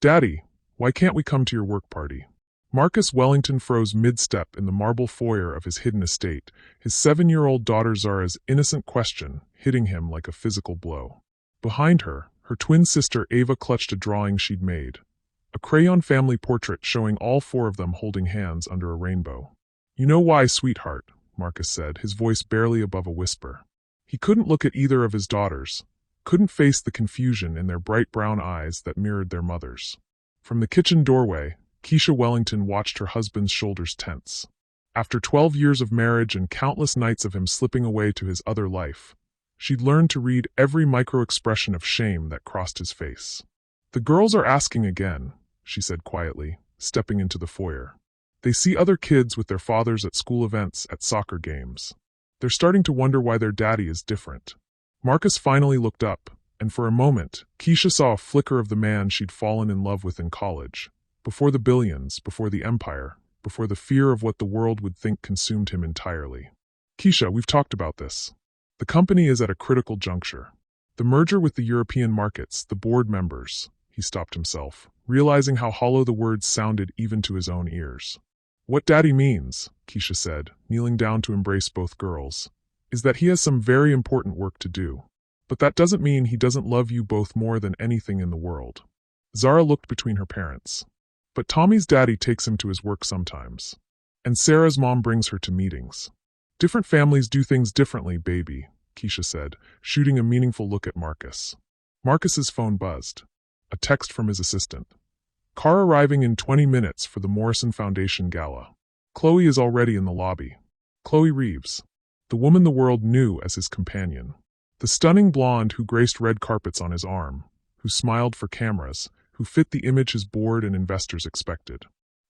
Daddy, why can't we come to your work party? Marcus Wellington froze mid-step in the marble foyer of his hidden estate, his 7-year-old daughter Zara's innocent question hitting him like a physical blow. Behind her, her twin sister Ava clutched a drawing she'd made. A crayon family portrait showing all 4 of them holding hands under a rainbow. You know why, sweetheart, Marcus said, his voice barely above a whisper. He couldn't look at either of his daughters, couldn't face the confusion in their bright brown eyes that mirrored their mother's. From the kitchen doorway, Keisha Wellington watched her husband's shoulders tense. After 12 years of marriage and countless nights of him slipping away to his other life, she'd learned to read every micro-expression of shame that crossed his face. The girls are asking again, she said quietly, stepping into the foyer. They see other kids with their fathers at school events, at soccer games. They're starting to wonder why their daddy is different. Marcus finally looked up, and for a moment, Keisha saw a flicker of the man she'd fallen in love with in college. Before the billions, before the empire, before the fear of what the world would think consumed him entirely. Keisha, we've talked about this. The company is at a critical juncture. The merger with the European markets, the board members. He stopped himself, realizing how hollow the words sounded even to his own ears. What Daddy means, Keisha said, kneeling down to embrace both girls, is that he has some very important work to do. But that doesn't mean he doesn't love you both more than anything in the world. Zara looked between her parents. But Tommy's daddy takes him to his work sometimes. And Sarah's mom brings her to meetings. Different families do things differently, baby, Keisha said, shooting a meaningful look at Marcus. Marcus's phone buzzed. A text from his assistant. Car arriving in 20 minutes for the Morrison Foundation Gala. Chloe is already in the lobby. Chloe Reeves. The woman the world knew as his companion. The stunning blonde who graced red carpets on his arm, who smiled for cameras, who fit the image his board and investors expected.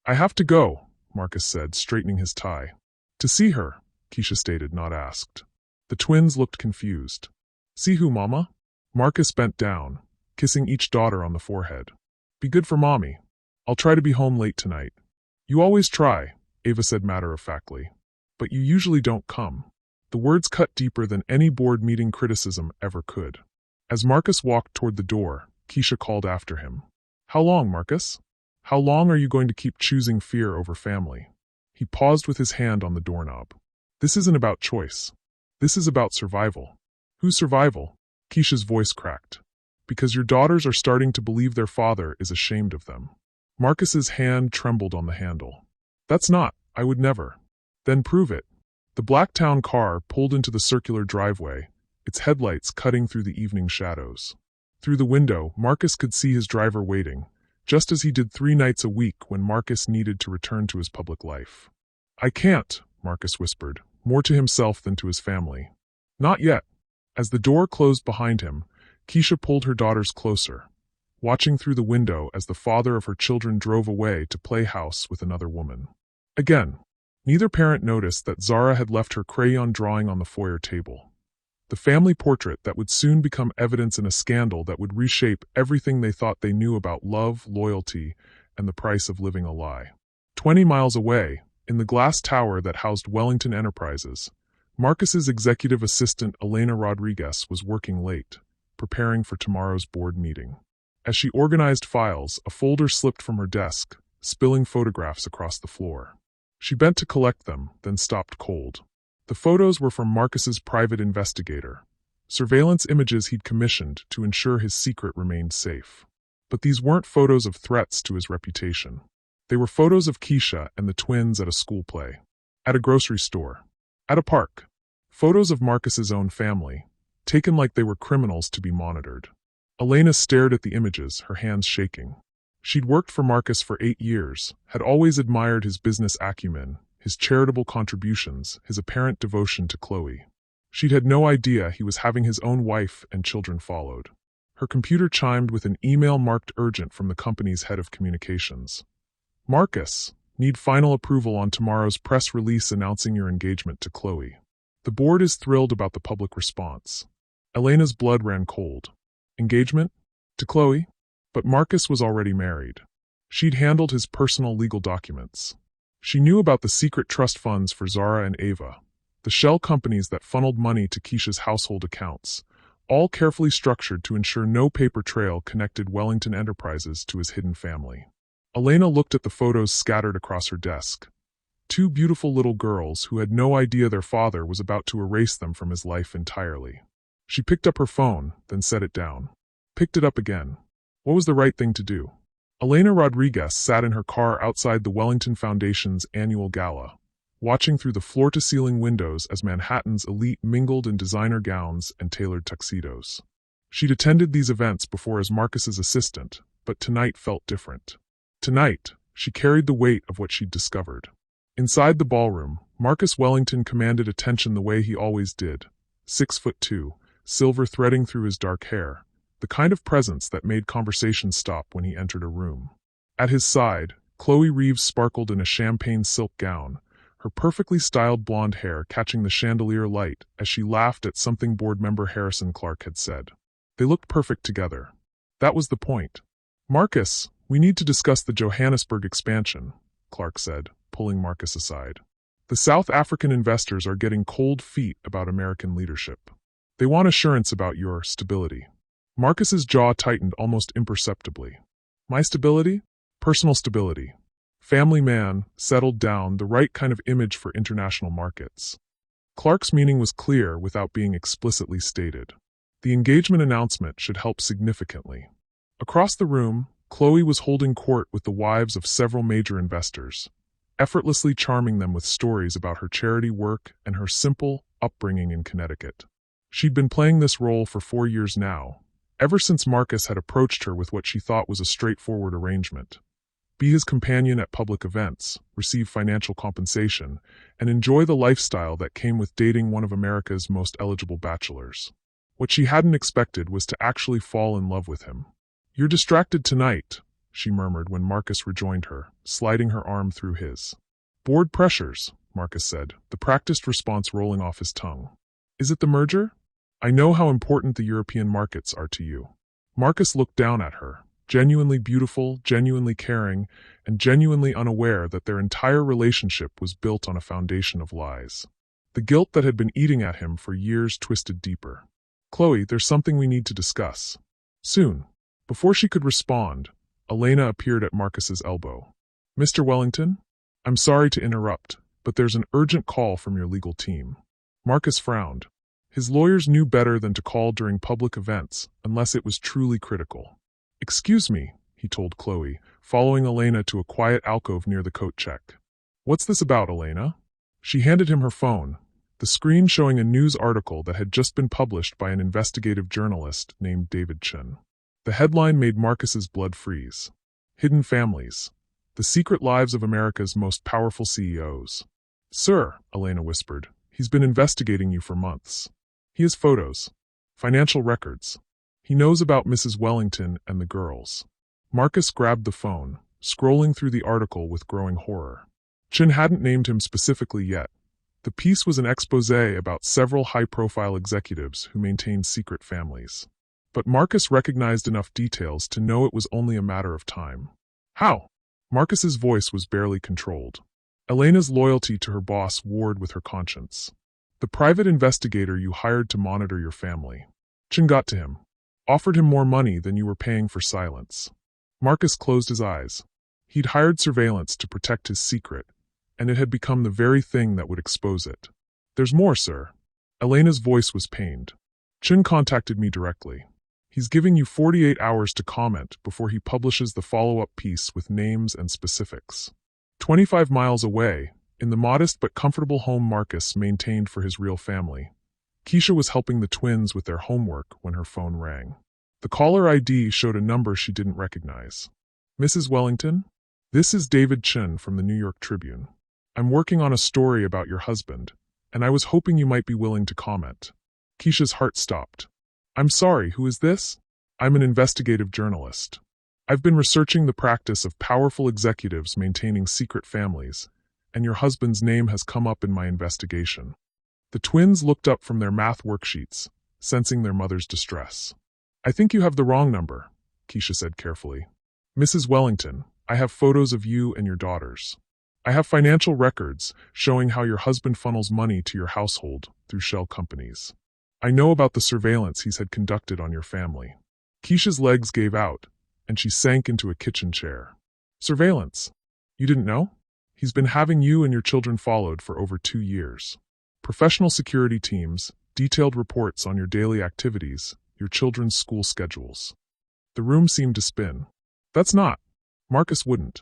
I have to go, Marcus said, straightening his tie. To see her, Keisha stated, not asked. The twins looked confused. See who, Mama? Marcus bent down, kissing each daughter on the forehead. Be good for Mommy. I'll try to be home late tonight. You always try, Ava said matter-of-factly. But you usually don't come. The words cut deeper than any board meeting criticism ever could. As Marcus walked toward the door, Keisha called after him. How long, Marcus? How long are you going to keep choosing fear over family? He paused with his hand on the doorknob. This isn't about choice. This is about survival. Whose survival? Keisha's voice cracked. Because your daughters are starting to believe their father is ashamed of them. Marcus's hand trembled on the handle. That's not, I would never. Then prove it. The Blacktown car pulled into the circular driveway, its headlights cutting through the evening shadows. Through the window, Marcus could see his driver waiting, just as he did 3 nights a week when Marcus needed to return to his public life. I can't, Marcus whispered, more to himself than to his family. Not yet. As the door closed behind him, Keisha pulled her daughters closer, watching through the window as the father of her children drove away to play house with another woman. Again, neither parent noticed that Zara had left her crayon drawing on the foyer table. The family portrait that would soon become evidence in a scandal that would reshape everything they thought they knew about love, loyalty, and the price of living a lie. 20 miles away, in the glass tower that housed Wellington Enterprises, Marcus's executive assistant Elena Rodriguez was working late, preparing for tomorrow's board meeting. As she organized files, a folder slipped from her desk, spilling photographs across the floor. She bent to collect them, then stopped cold. The photos were from Marcus's private investigator, surveillance images he'd commissioned to ensure his secret remained safe. But these weren't photos of threats to his reputation. They were photos of Keisha and the twins at a school play, at a grocery store, at a park. Photos of Marcus's own family, taken like they were criminals to be monitored. Elena stared at the images, her hands shaking. She'd worked for Marcus for 8 years, had always admired his business acumen, his charitable contributions, his apparent devotion to Chloe. She'd had no idea he was having his own wife and children followed. Her computer chimed with an email marked urgent from the company's head of communications. Marcus, need final approval on tomorrow's press release announcing your engagement to Chloe. The board is thrilled about the public response. Elena's blood ran cold. Engagement? To Chloe? But Marcus was already married. She'd handled his personal legal documents. She knew about the secret trust funds for Zara and Ava, the shell companies that funneled money to Keisha's household accounts, all carefully structured to ensure no paper trail connected Wellington Enterprises to his hidden family. Elena looked at the photos scattered across her desk. Two beautiful little girls who had no idea their father was about to erase them from his life entirely. She picked up her phone, then set it down. Picked it up again. What was the right thing to do? Elena Rodriguez sat in her car outside the Wellington Foundation's annual gala, watching through the floor-to-ceiling windows as Manhattan's elite mingled in designer gowns and tailored tuxedos. She'd attended these events before as Marcus's assistant, but tonight felt different. Tonight, she carried the weight of what she'd discovered. Inside the ballroom, Marcus Wellington commanded attention the way he always did, 6'2", silver threading through his dark hair, the kind of presence that made conversation stop when he entered a room. At his side, Chloe Reeves sparkled in a champagne silk gown, her perfectly styled blonde hair catching the chandelier light as she laughed at something board member Harrison Clark had said. They looked perfect together. That was the point. "Marcus, we need to discuss the Johannesburg expansion," Clark said, pulling Marcus aside. "The South African investors are getting cold feet about American leadership. They want assurance about your stability." Marcus's jaw tightened almost imperceptibly. "My stability? Personal stability. Family man, settled down, the right kind of image for international markets." Clark's meaning was clear without being explicitly stated. The engagement announcement should help significantly. Across the room, Chloe was holding court with the wives of several major investors, effortlessly charming them with stories about her charity work and her simple upbringing in Connecticut. She'd been playing this role for 4 years now, ever since Marcus had approached her with what she thought was a straightforward arrangement. Be his companion at public events, receive financial compensation, and enjoy the lifestyle that came with dating one of America's most eligible bachelors. What she hadn't expected was to actually fall in love with him. "You're distracted tonight," she murmured when Marcus rejoined her, sliding her arm through his. "Board pressures," Marcus said, the practiced response rolling off his tongue. "Is it the merger? I know how important the European markets are to you." Marcus looked down at her, genuinely beautiful, genuinely caring, and genuinely unaware that their entire relationship was built on a foundation of lies. The guilt that had been eating at him for years twisted deeper. "Chloe, there's something we need to discuss. Soon." Before she could respond, Elena appeared at Marcus's elbow. "Mr. Wellington? I'm sorry to interrupt, but there's an urgent call from your legal team." Marcus frowned. His lawyers knew better than to call during public events unless it was truly critical. "Excuse me," he told Chloe, following Elena to a quiet alcove near the coat check. "What's this about, Elena?" She handed him her phone, the screen showing a news article that had just been published by an investigative journalist named David Chin. The headline made Marcus's blood freeze. "Hidden Families. The Secret Lives of America's Most Powerful CEOs." "Sir," Elena whispered, "he's been investigating you for months. He has photos, financial records. He knows about Mrs. Wellington and the girls." Marcus grabbed the phone, scrolling through the article with growing horror. Chin hadn't named him specifically yet. The piece was an exposé about several high-profile executives who maintained secret families. But Marcus recognized enough details to know it was only a matter of time. "How?" Marcus's voice was barely controlled. Elena's loyalty to her boss warred with her conscience. "The private investigator you hired to monitor your family. Chin got to him. Offered him more money than you were paying for silence." Marcus closed his eyes. He'd hired surveillance to protect his secret, and it had become the very thing that would expose it. "There's more, sir." Elena's voice was pained. "Chin contacted me directly. He's giving you 48 hours to comment before he publishes the follow-up piece with names and specifics." 25 miles away, in the modest but comfortable home Marcus maintained for his real family, Keisha was helping the twins with their homework when her phone rang. The caller ID showed a number she didn't recognize. "Mrs. Wellington? This is David Chin from the New York Tribune. I'm working on a story about your husband, and I was hoping you might be willing to comment." Keisha's heart stopped. "I'm sorry, who is this?" "I'm an investigative journalist. I've been researching the practice of powerful executives maintaining secret families, and your husband's name has come up in my investigation." The twins looked up from their math worksheets, sensing their mother's distress. "I think you have the wrong number," Keisha said carefully. "Mrs. Wellington, I have photos of you and your daughters. I have financial records showing how your husband funnels money to your household through shell companies. I know about the surveillance he's had conducted on your family. Keisha's legs gave out, and she sank into a kitchen chair. Surveillance? You didn't know? He's been having you and your children followed for over 2 years. Professional security teams, detailed reports on your daily activities, your children's school schedules. The room seemed to spin. That's not. Marcus wouldn't.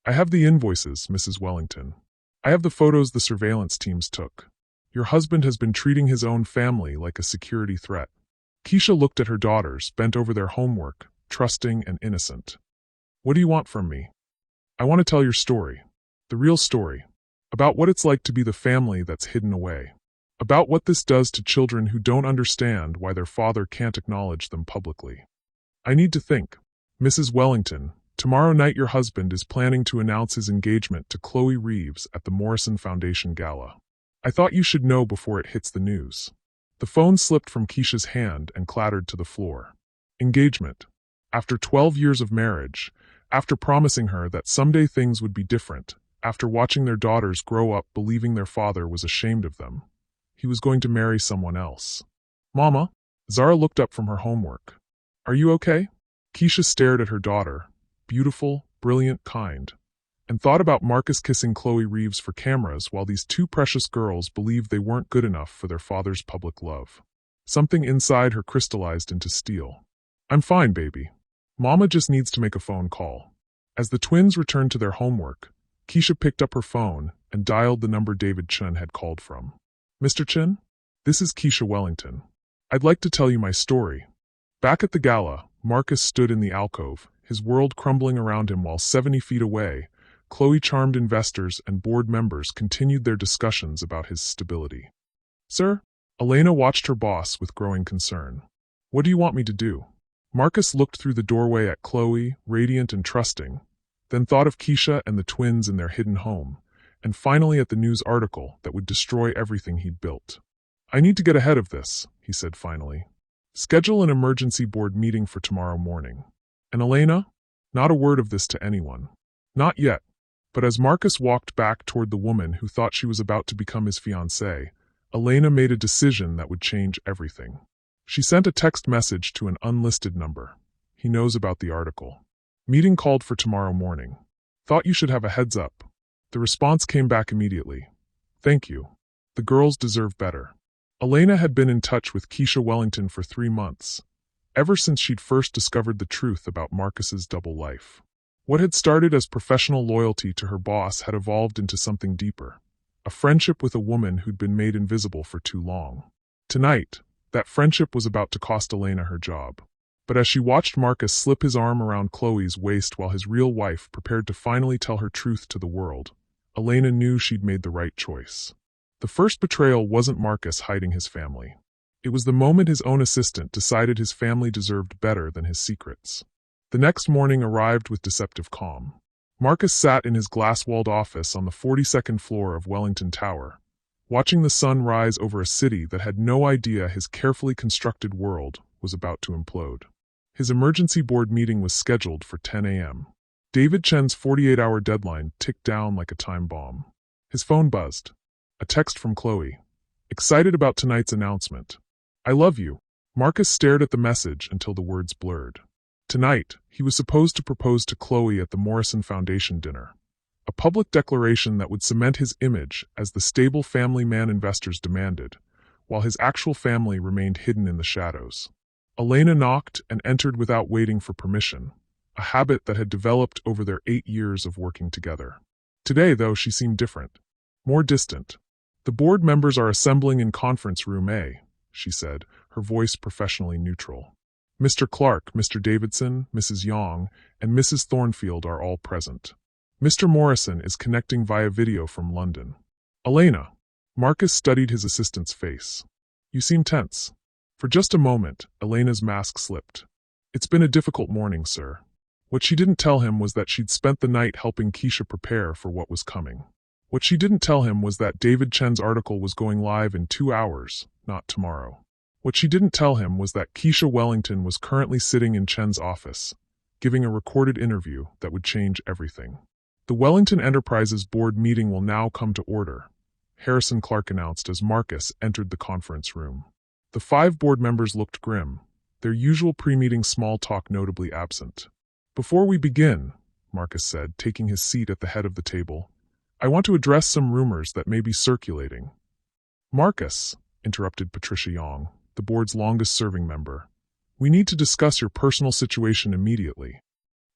I have the invoices, Mrs. Wellington. I have the photos the surveillance teams took. Your husband has been treating his own family like a security threat. Keisha looked at her daughters, bent over their homework, trusting and innocent. What do you want from me? I want to tell your story. The real story. About what it's like to be the family that's hidden away. About what this does to children who don't understand why their father can't acknowledge them publicly. I need to think. Mrs. Wellington, tomorrow night your husband is planning to announce his engagement to Chloe Reeves at the Morrison Foundation Gala. I thought you should know before it hits the news. The phone slipped from Keisha's hand and clattered to the floor. Engagement. After 12 years of marriage, after promising her that someday things would be different, after watching their daughters grow up believing their father was ashamed of them, he was going to marry someone else. Mama? Zara looked up from her homework. Are you okay? Keisha stared at her daughter, beautiful, brilliant, kind, and thought about Marcus kissing Chloe Reeves for cameras while these two precious girls believed they weren't good enough for their father's public love. Something inside her crystallized into steel. I'm fine, baby. Mama just needs to make a phone call. As the twins returned to their homework, Keisha picked up her phone and dialed the number David Chen had called from. Mr. Chen? This is Keisha Wellington. I'd like to tell you my story. Back at the gala, Marcus stood in the alcove, his world crumbling around him while 70 feet away, Chloe charmed investors and board members continued their discussions about his stability. Sir? Elena watched her boss with growing concern. What do you want me to do? Marcus looked through the doorway at Chloe, radiant and trusting, then thought of Keisha and the twins in their hidden home, and finally at the news article that would destroy everything he'd built. I need to get ahead of this, he said finally. Schedule an emergency board meeting for tomorrow morning. And Elena? Not a word of this to anyone. Not yet. But as Marcus walked back toward the woman who thought she was about to become his fiancée, Elena made a decision that would change everything. She sent a text message to an unlisted number. He knows about the article. Meeting called for tomorrow morning. Thought you should have a heads up. The response came back immediately. Thank you. The girls deserve better. Elena had been in touch with Keisha Wellington for 3 months, ever since she'd first discovered the truth about Marcus's double life. What had started as professional loyalty to her boss had evolved into something deeper, a friendship with a woman who'd been made invisible for too long. Tonight, that friendship was about to cost Elena her job. But as she watched Marcus slip his arm around Chloe's waist while his real wife prepared to finally tell her truth to the world, Elena knew she'd made the right choice. The first betrayal wasn't Marcus hiding his family. It was the moment his own assistant decided his family deserved better than his secrets. The next morning arrived with deceptive calm. Marcus sat in his glass-walled office on the 42nd floor of Wellington Tower, watching the sun rise over a city that had no idea his carefully constructed world was about to implode. His emergency board meeting was scheduled for 10 a.m. David Chen's 48-hour deadline ticked down like a time bomb. His phone buzzed. A text from Chloe. Excited about tonight's announcement. I love you. Marcus stared at the message until the words blurred. Tonight, he was supposed to propose to Chloe at the Morrison Foundation dinner. A public declaration that would cement his image as the stable family man investors demanded, while his actual family remained hidden in the shadows. Elena knocked and entered without waiting for permission, a habit that had developed over their 8 years of working together. Today, though, she seemed different, more distant. The board members are assembling in conference room A, she said, her voice professionally neutral. Mr. Clark, Mr. Davidson, Mrs. Yong, and Mrs. Thornfield are all present. Mr. Morrison is connecting via video from London. Elena. Marcus studied his assistant's face. You seem tense. For just a moment, Elena's mask slipped. It's been a difficult morning, sir. What she didn't tell him was that she'd spent the night helping Keisha prepare for what was coming. What she didn't tell him was that David Chen's article was going live in 2 hours, not tomorrow. What she didn't tell him was that Keisha Wellington was currently sitting in Chen's office, giving a recorded interview that would change everything. The Wellington Enterprises board meeting will now come to order, Harrison Clark announced as Marcus entered the conference room. The 5 board members looked grim, their usual pre-meeting small talk notably absent. "Before we begin," Marcus said, taking his seat at the head of the table, "I want to address some rumors that may be circulating." "Marcus," interrupted Patricia Yong, the board's longest-serving member, "we need to discuss your personal situation immediately."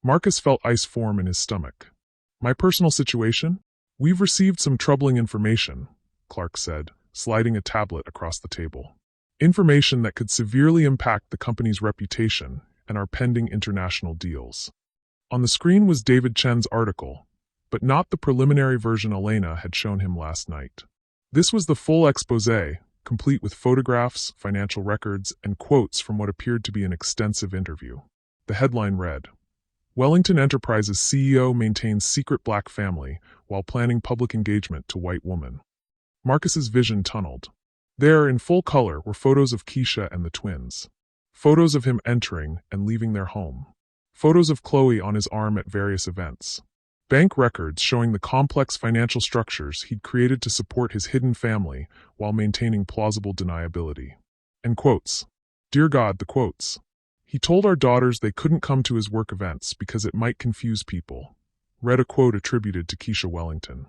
Marcus felt ice form in his stomach. "My personal situation? We've received some troubling information," Clark said, sliding a tablet across the table. "Information that could severely impact the company's reputation and our pending international deals." On the screen was David Chen's article, but not the preliminary version Elena had shown him last night. This was the full exposé, complete with photographs, financial records, and quotes from what appeared to be an extensive interview. The headline read, "Wellington Enterprises CEO maintains secret black family while planning public engagement to white woman." Marcus's vision tunneled. There, in full color, were photos of Keisha and the twins. Photos of him entering and leaving their home. Photos of Chloe on his arm at various events. Bank records showing the complex financial structures he'd created to support his hidden family while maintaining plausible deniability. And quotes. Dear God, the quotes. "He told our daughters they couldn't come to his work events because it might confuse people." Read a quote attributed to Keisha Wellington.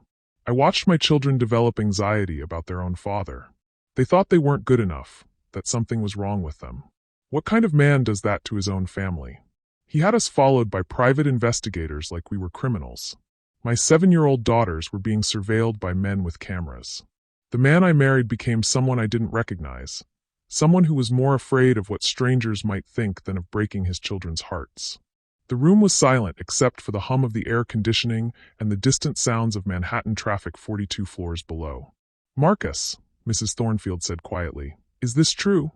"I watched my children develop anxiety about their own father. They thought they weren't good enough, that something was wrong with them. What kind of man does that to his own family? He had us followed by private investigators like we were criminals. My 7-year-old daughters were being surveilled by men with cameras. The man I married became someone I didn't recognize, someone who was more afraid of what strangers might think than of breaking his children's hearts." The room was silent except for the hum of the air conditioning and the distant sounds of Manhattan traffic 42 floors below. "Marcus," Mrs. Thornfield said quietly, "is this true?"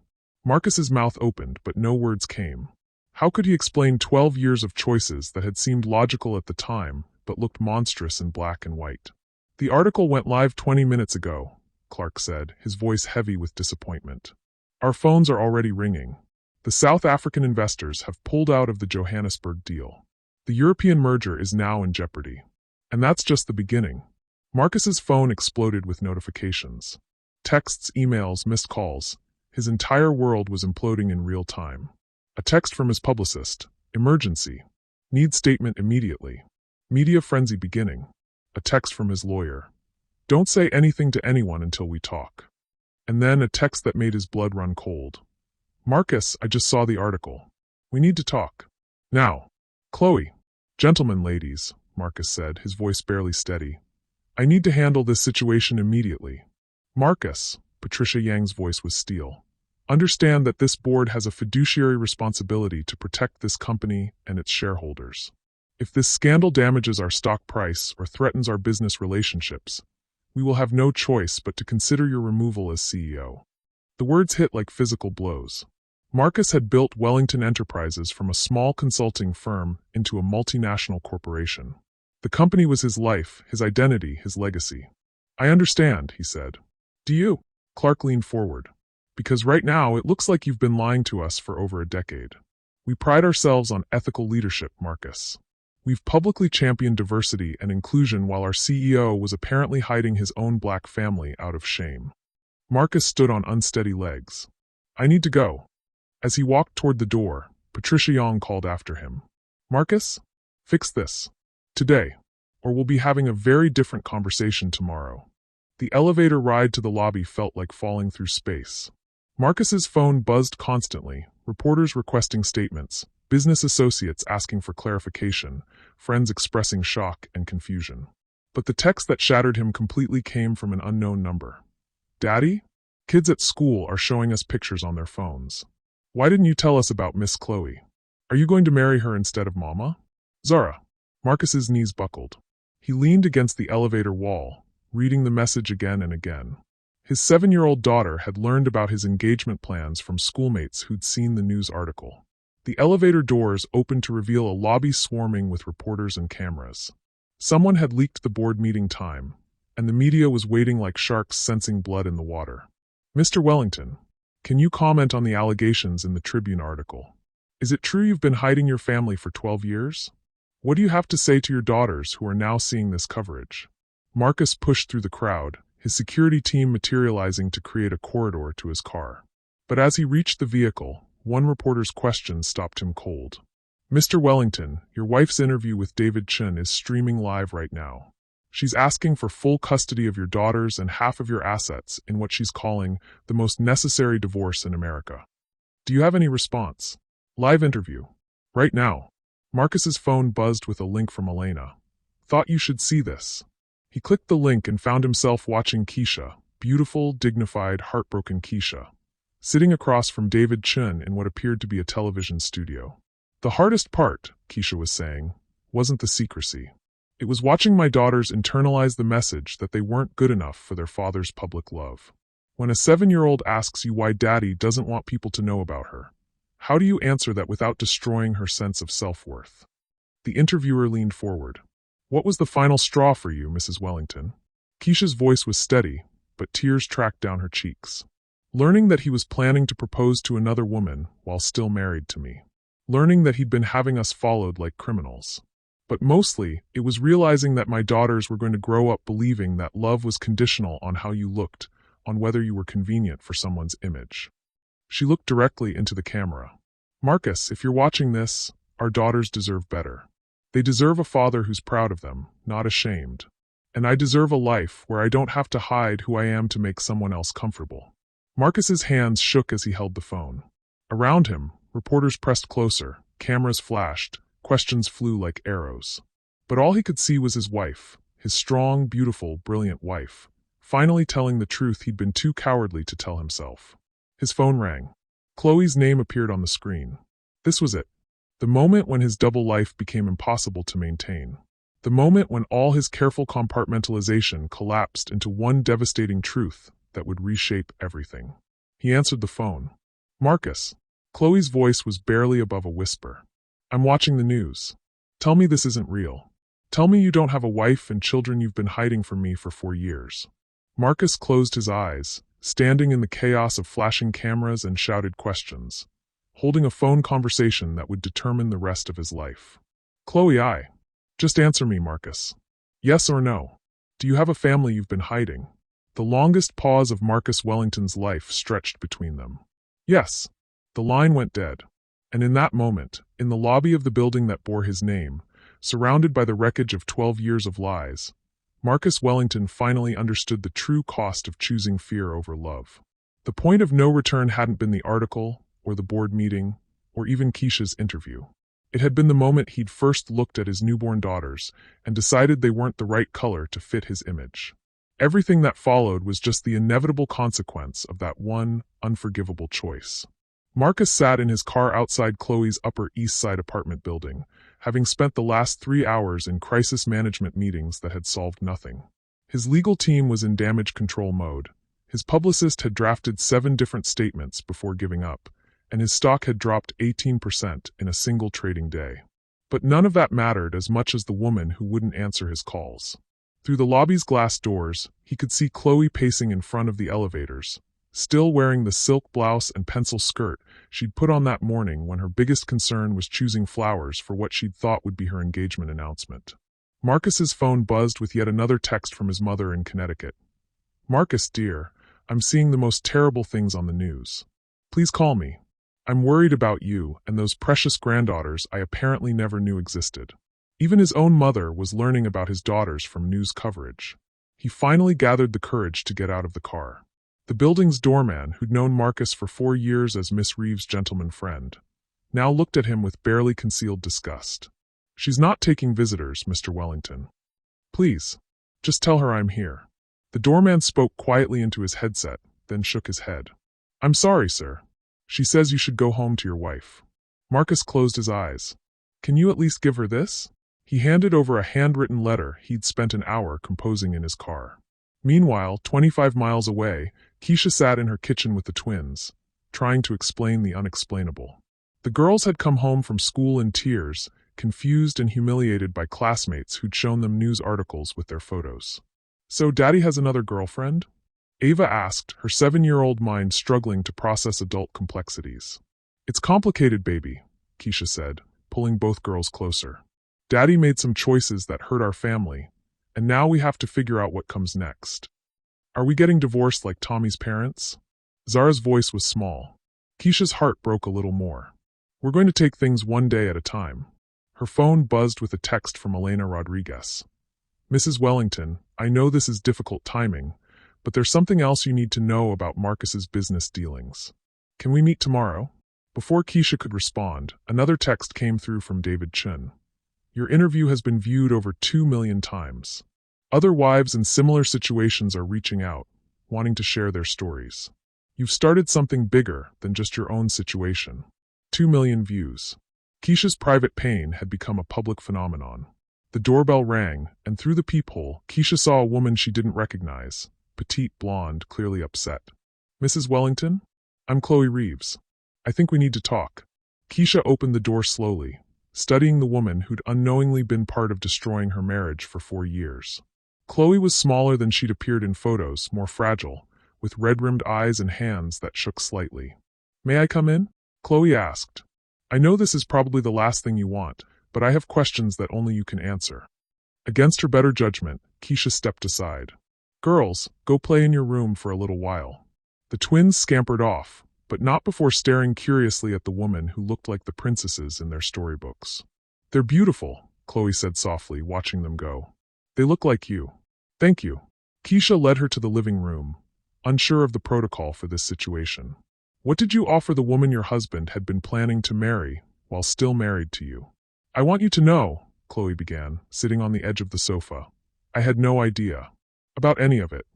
Marcus's mouth opened, but no words came. How could he explain 12 years of choices that had seemed logical at the time, but looked monstrous in black and white? "The article went live 20 minutes ago," Clark said, his voice heavy with disappointment. "Our phones are already ringing. The South African investors have pulled out of the Johannesburg deal. The European merger is now in jeopardy. And that's just the beginning." Marcus's phone exploded with notifications. Texts, emails, missed calls. His entire world was imploding in real time. A text from his publicist. Emergency. Need statement immediately. Media frenzy beginning. A text from his lawyer. Don't say anything to anyone until we talk. And then a text that made his blood run cold. Marcus, I just saw the article. We need to talk. Now. Chloe. Gentlemen, ladies, Marcus said, his voice barely steady. I need to handle this situation immediately. Marcus, Patricia Yang's voice was steel. Understand that this board has a fiduciary responsibility to protect this company and its shareholders. If this scandal damages our stock price or threatens our business relationships, we will have no choice but to consider your removal as CEO. The words hit like physical blows. Marcus had built Wellington Enterprises from a small consulting firm into a multinational corporation. The company was his life, his identity, his legacy. I understand, he said. Do you? Clark leaned forward. Because right now it looks like you've been lying to us for over a decade. We pride ourselves on ethical leadership, Marcus. We've publicly championed diversity and inclusion while our CEO was apparently hiding his own black family out of shame. Marcus stood on unsteady legs. I need to go. As he walked toward the door, Patricia Yong called after him. Marcus, fix this. Today, or we'll be having a very different conversation tomorrow. The elevator ride to the lobby felt like falling through space. Marcus's phone buzzed constantly, reporters requesting statements, business associates asking for clarification, friends expressing shock and confusion. But the text that shattered him completely came from an unknown number. Daddy? Kids at school are showing us pictures on their phones. Why didn't you tell us about Miss Chloe? Are you going to marry her instead of Mama? Zara. Marcus's knees buckled. He leaned against the elevator wall, reading the message again and again. His 7-year-old daughter had learned about his engagement plans from schoolmates who'd seen the news article. The elevator doors opened to reveal a lobby swarming with reporters and cameras. Someone had leaked the board meeting time, and the media was waiting like sharks sensing blood in the water. Mr. Wellington, can you comment on the allegations in the Tribune article? Is it true you've been hiding your family for 12 years? What do you have to say to your daughters who are now seeing this coverage? Marcus pushed through the crowd, his security team materializing to create a corridor to his car. But as he reached the vehicle, one reporter's question stopped him cold. "Mr. Wellington, your wife's interview with David Chun is streaming live right now. She's asking for full custody of your daughters and half of your assets in what she's calling the most necessary divorce in America. Do you have any response?" Live interview. Right now. Marcus's phone buzzed with a link from Elena. "Thought you should see this." He clicked the link and found himself watching Keisha, beautiful, dignified, heartbroken Keisha, sitting across from David Chun in what appeared to be a television studio. "The hardest part," Keisha was saying, "wasn't the secrecy. It was watching my daughters internalize the message that they weren't good enough for their father's public love. When a 7-year-old asks you why daddy doesn't want people to know about her, how do you answer that without destroying her sense of self-worth?" The interviewer leaned forward. "What was the final straw for you, Mrs. Wellington?" Keisha's voice was steady, but tears tracked down her cheeks. "Learning that he was planning to propose to another woman while still married to me. Learning that he'd been having us followed like criminals. But mostly, it was realizing that my daughters were going to grow up believing that love was conditional on how you looked, on whether you were convenient for someone's image." She looked directly into the camera. "Marcus, if you're watching this, our daughters deserve better. They deserve a father who's proud of them, not ashamed. And I deserve a life where I don't have to hide who I am to make someone else comfortable." Marcus's hands shook as he held the phone. Around him, reporters pressed closer, cameras flashed, questions flew like arrows. But all he could see was his wife, his strong, beautiful, brilliant wife, finally telling the truth he'd been too cowardly to tell himself. His phone rang. Chloe's name appeared on the screen. This was it. The moment when his double life became impossible to maintain. The moment when all his careful compartmentalization collapsed into one devastating truth that would reshape everything. He answered the phone. "Marcus." Chloe's voice was barely above a whisper. "I'm watching the news. Tell me this isn't real. Tell me you don't have a wife and children you've been hiding from me for 4 years. Marcus closed his eyes, standing in the chaos of flashing cameras and shouted questions, holding a phone conversation that would determine the rest of his life. "Chloe, just answer me, Marcus. Yes or no? Do you have a family you've been hiding?" The longest pause of Marcus Wellington's life stretched between them. "Yes." The line went dead. And in that moment, in the lobby of the building that bore his name, surrounded by the wreckage of 12 years of lies, Marcus Wellington finally understood the true cost of choosing fear over love. The point of no return hadn't been the article, or the board meeting, or even Keisha's interview. It had been the moment he'd first looked at his newborn daughters and decided they weren't the right color to fit his image. Everything that followed was just the inevitable consequence of that one unforgivable choice. Marcus sat in his car outside Chloe's Upper East Side apartment building, having spent the last 3 hours in crisis management meetings that had solved nothing. His legal team was in damage control mode. His publicist had drafted 7 different statements before giving up, and his stock had dropped 18% in a single trading day. But none of that mattered as much as the woman who wouldn't answer his calls. Through the lobby's glass doors, he could see Chloe pacing in front of the elevators, still wearing the silk blouse and pencil skirt she'd put on that morning when her biggest concern was choosing flowers for what she'd thought would be her engagement announcement. Marcus's phone buzzed with yet another text from his mother in Connecticut. "Marcus, dear, I'm seeing the most terrible things on the news. Please call me. I'm worried about you and those precious granddaughters I apparently never knew existed." Even his own mother was learning about his daughters from news coverage. He finally gathered the courage to get out of the car. The building's doorman, who'd known Marcus for 4 years as Miss Reeves' gentleman friend, now looked at him with barely concealed disgust. "She's not taking visitors, Mr. Wellington. Please, just tell her I'm here." The doorman spoke quietly into his headset, then shook his head. "I'm sorry, sir. She says you should go home to your wife." Marcus closed his eyes. "Can you at least give her this?" He handed over a handwritten letter he'd spent an hour composing in his car. Meanwhile, 25 miles away, Keisha sat in her kitchen with the twins, trying to explain the unexplainable. The girls had come home from school in tears, confused and humiliated by classmates who'd shown them news articles with their photos. "So Daddy has another girlfriend?" Ava asked, her 7-year-old mind struggling to process adult complexities. "It's complicated, baby," Keisha said, pulling both girls closer. "Daddy made some choices that hurt our family, and now we have to figure out what comes next. Are we getting divorced like Tommy's parents?" Zara's voice was small. Keisha's heart broke a little more. We're going to take things one day at a time. Her phone buzzed with a text from Elena Rodriguez. Mrs. Wellington, I know this is difficult timing, but there's something else you need to know about Marcus's business dealings. Can we meet tomorrow? Before Keisha could respond, another text came through from David Chun. Your interview has been viewed over 2 million times. Other wives in similar situations are reaching out, wanting to share their stories. You've started something bigger than just your own situation. 2 million views. Keisha's private pain had become a public phenomenon. The doorbell rang, and through the peephole, Keisha saw a woman she didn't recognize, petite, blonde, clearly upset. Mrs. Wellington? I'm Chloe Reeves. I think we need to talk. Keisha opened the door slowly, studying the woman who'd unknowingly been part of destroying her marriage for 4 years. Chloe was smaller than she'd appeared in photos, more fragile, with red-rimmed eyes and hands that shook slightly. May I come in? Chloe asked. I know this is probably the last thing you want, but I have questions that only you can answer. Against her better judgment, Keisha stepped aside. Girls, go play in your room for a little while. The twins scampered off, but not before staring curiously at the woman who looked like the princesses in their storybooks. They're beautiful, Chloe said softly, watching them go. They look like you. Thank you. Keisha led her to the living room, unsure of the protocol for this situation. What did you offer the woman your husband had been planning to marry while still married to you? I want you to know, Chloe began, sitting on the edge of the sofa. I had no idea about any of it.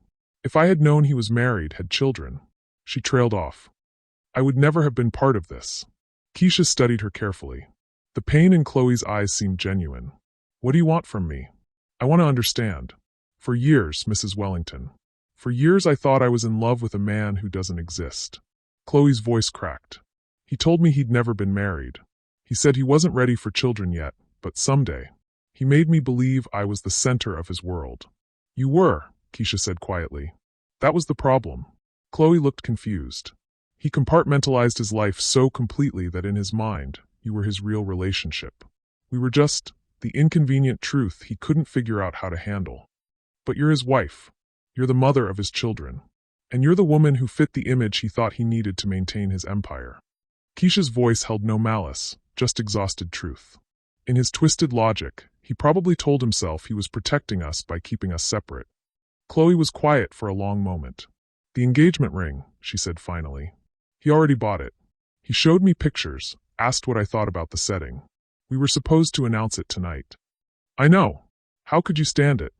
If I had known he was married, had children. She trailed off. I would never have been part of this. Keisha studied her carefully. The pain in Chloe's eyes seemed genuine. What do you want from me? I want to understand. For years, Mrs. Wellington. For years I thought I was in love with a man who doesn't exist. Chloe's voice cracked. He told me he'd never been married. He said he wasn't ready for children yet, but someday. He made me believe I was the center of his world. You were, Keisha said quietly. That was the problem. Chloe looked confused. He compartmentalized his life so completely that in his mind, you were his real relationship. We were just the inconvenient truth he couldn't figure out how to handle. But you're his wife. You're the mother of his children. And you're the woman who fit the image he thought he needed to maintain his empire. Keisha's voice held no malice, just exhausted truth. In his twisted logic, he probably told himself he was protecting us by keeping us separate. Chloe was quiet for a long moment. The engagement ring, she said finally. He already bought it. He showed me pictures, asked what I thought about the setting. We were supposed to announce it tonight. I know. How could you stand it?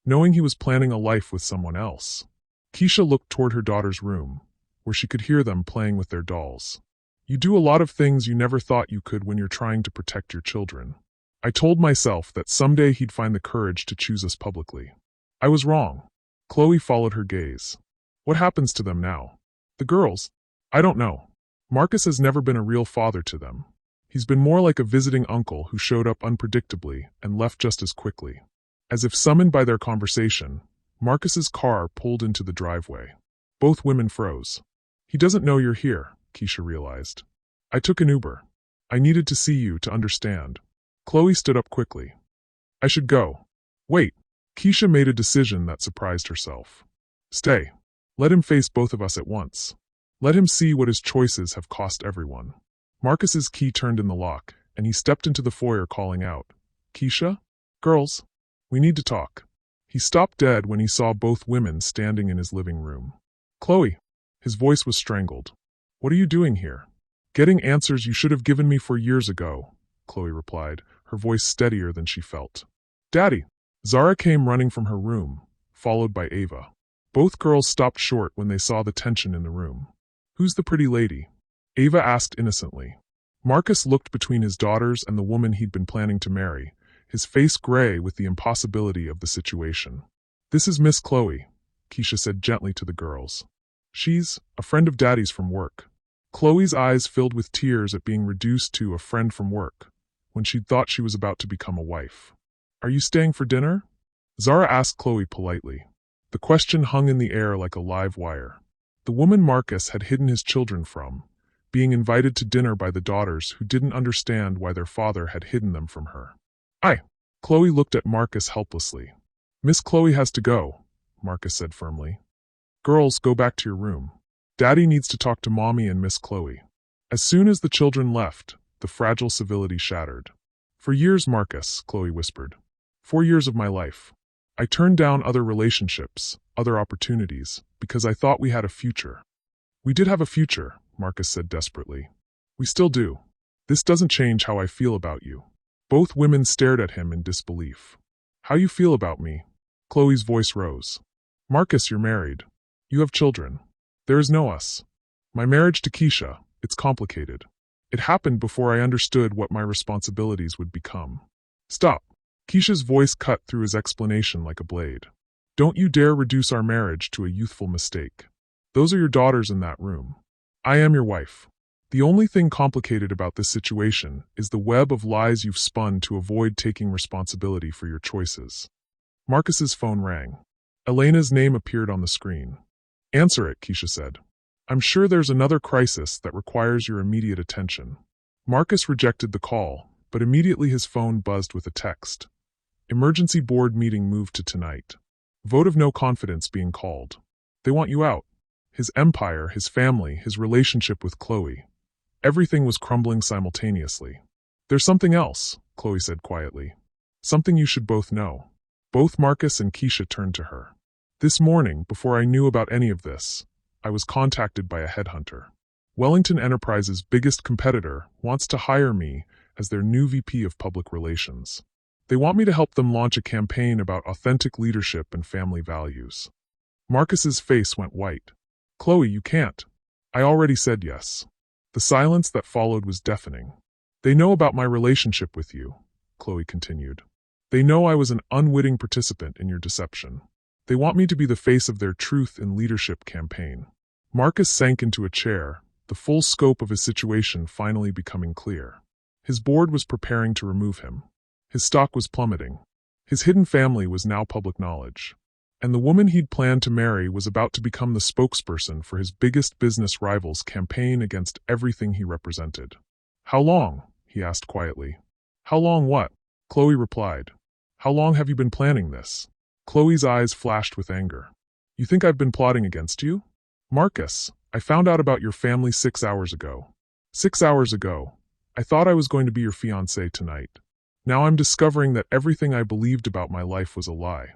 Knowing he was planning a life with someone else. Keisha looked toward her daughter's room, where she could hear them playing with their dolls. You do a lot of things you never thought you could when you're trying to protect your children. I told myself that someday he'd find the courage to choose us publicly. I was wrong. Chloe followed her gaze. What happens to them now? The girls? I don't know. Marcus has never been a real father to them. He's been more like a visiting uncle who showed up unpredictably and left just as quickly. As if summoned by their conversation, Marcus's car pulled into the driveway. Both women froze. He doesn't know you're here, Keisha realized. I took an Uber. I needed to see you to understand. Chloe stood up quickly. I should go. Wait. Keisha made a decision that surprised herself. Stay. Let him face both of us at once. Let him see what his choices have cost everyone. Marcus's key turned in the lock, and he stepped into the foyer calling out, Keisha? Girls? We need to talk. He stopped dead when he saw both women standing in his living room. Chloe. His voice was strangled. What are you doing here? Getting answers you should have given me 4 years ago, Chloe replied, her voice steadier than she felt. Daddy. Zara came running from her room, followed by Ava. Both girls stopped short when they saw the tension in the room. Who's the pretty lady? Ava asked innocently. Marcus looked between his daughters and the woman he'd been planning to marry, his face gray with the impossibility of the situation. This is Miss Chloe, Keisha said gently to the girls. She's a friend of Daddy's from work. Chloe's eyes filled with tears at being reduced to a friend from work, when she'd thought she was about to become a wife. Are you staying for dinner? Zara asked Chloe politely. The question hung in the air like a live wire. The woman Marcus had hidden his children from, being invited to dinner by the daughters who didn't understand why their father had hidden them from her. Chloe looked at Marcus helplessly. Miss Chloe has to go, Marcus said firmly. Girls, go back to your room. Daddy needs to talk to Mommy and Miss Chloe. As soon as the children left, the fragile civility shattered. For years, Marcus, Chloe whispered. 4 years of my life. I turned down other relationships, other opportunities, because I thought we had a future. We did have a future, Marcus said desperately. We still do. This doesn't change how I feel about you. Both women stared at him in disbelief. How you feel about me? Chloe's voice rose. Marcus, you're married. You have children. There is no us. My marriage to Keisha, it's complicated. It happened before I understood what my responsibilities would become. Stop. Keisha's voice cut through his explanation like a blade. Don't you dare reduce our marriage to a youthful mistake. Those are your daughters in that room. I am your wife. The only thing complicated about this situation is the web of lies you've spun to avoid taking responsibility for your choices. Marcus's phone rang. Elena's name appeared on the screen. Answer it, Keisha said. I'm sure there's another crisis that requires your immediate attention. Marcus rejected the call, but immediately his phone buzzed with a text. Emergency board meeting moved to tonight. Vote of no confidence being called. They want you out. His empire, his family, his relationship with Chloe. Everything was crumbling simultaneously. There's something else, Chloe said quietly. Something you should both know. Both Marcus and Keisha turned to her. This morning, before I knew about any of this, I was contacted by a headhunter. Wellington Enterprises' biggest competitor wants to hire me as their new VP of Public Relations. They want me to help them launch a campaign about authentic leadership and family values. Marcus's face went white. Chloe, you can't. I already said yes. The silence that followed was deafening. They know about my relationship with you, Chloe continued. They know I was an unwitting participant in your deception. They want me to be the face of their truth in leadership campaign. Marcus sank into a chair, the full scope of his situation finally becoming clear. His board was preparing to remove him. His stock was plummeting. His hidden family was now public knowledge. And the woman he'd planned to marry was about to become the spokesperson for his biggest business rival's campaign against everything he represented. How long? He asked quietly. How long what? Chloe replied. How long have you been planning this? Chloe's eyes flashed with anger. You think I've been plotting against you? Marcus, I found out about your family 6 hours ago. 6 hours ago. I thought I was going to be your fiancé tonight. Now I'm discovering that everything I believed about my life was a lie.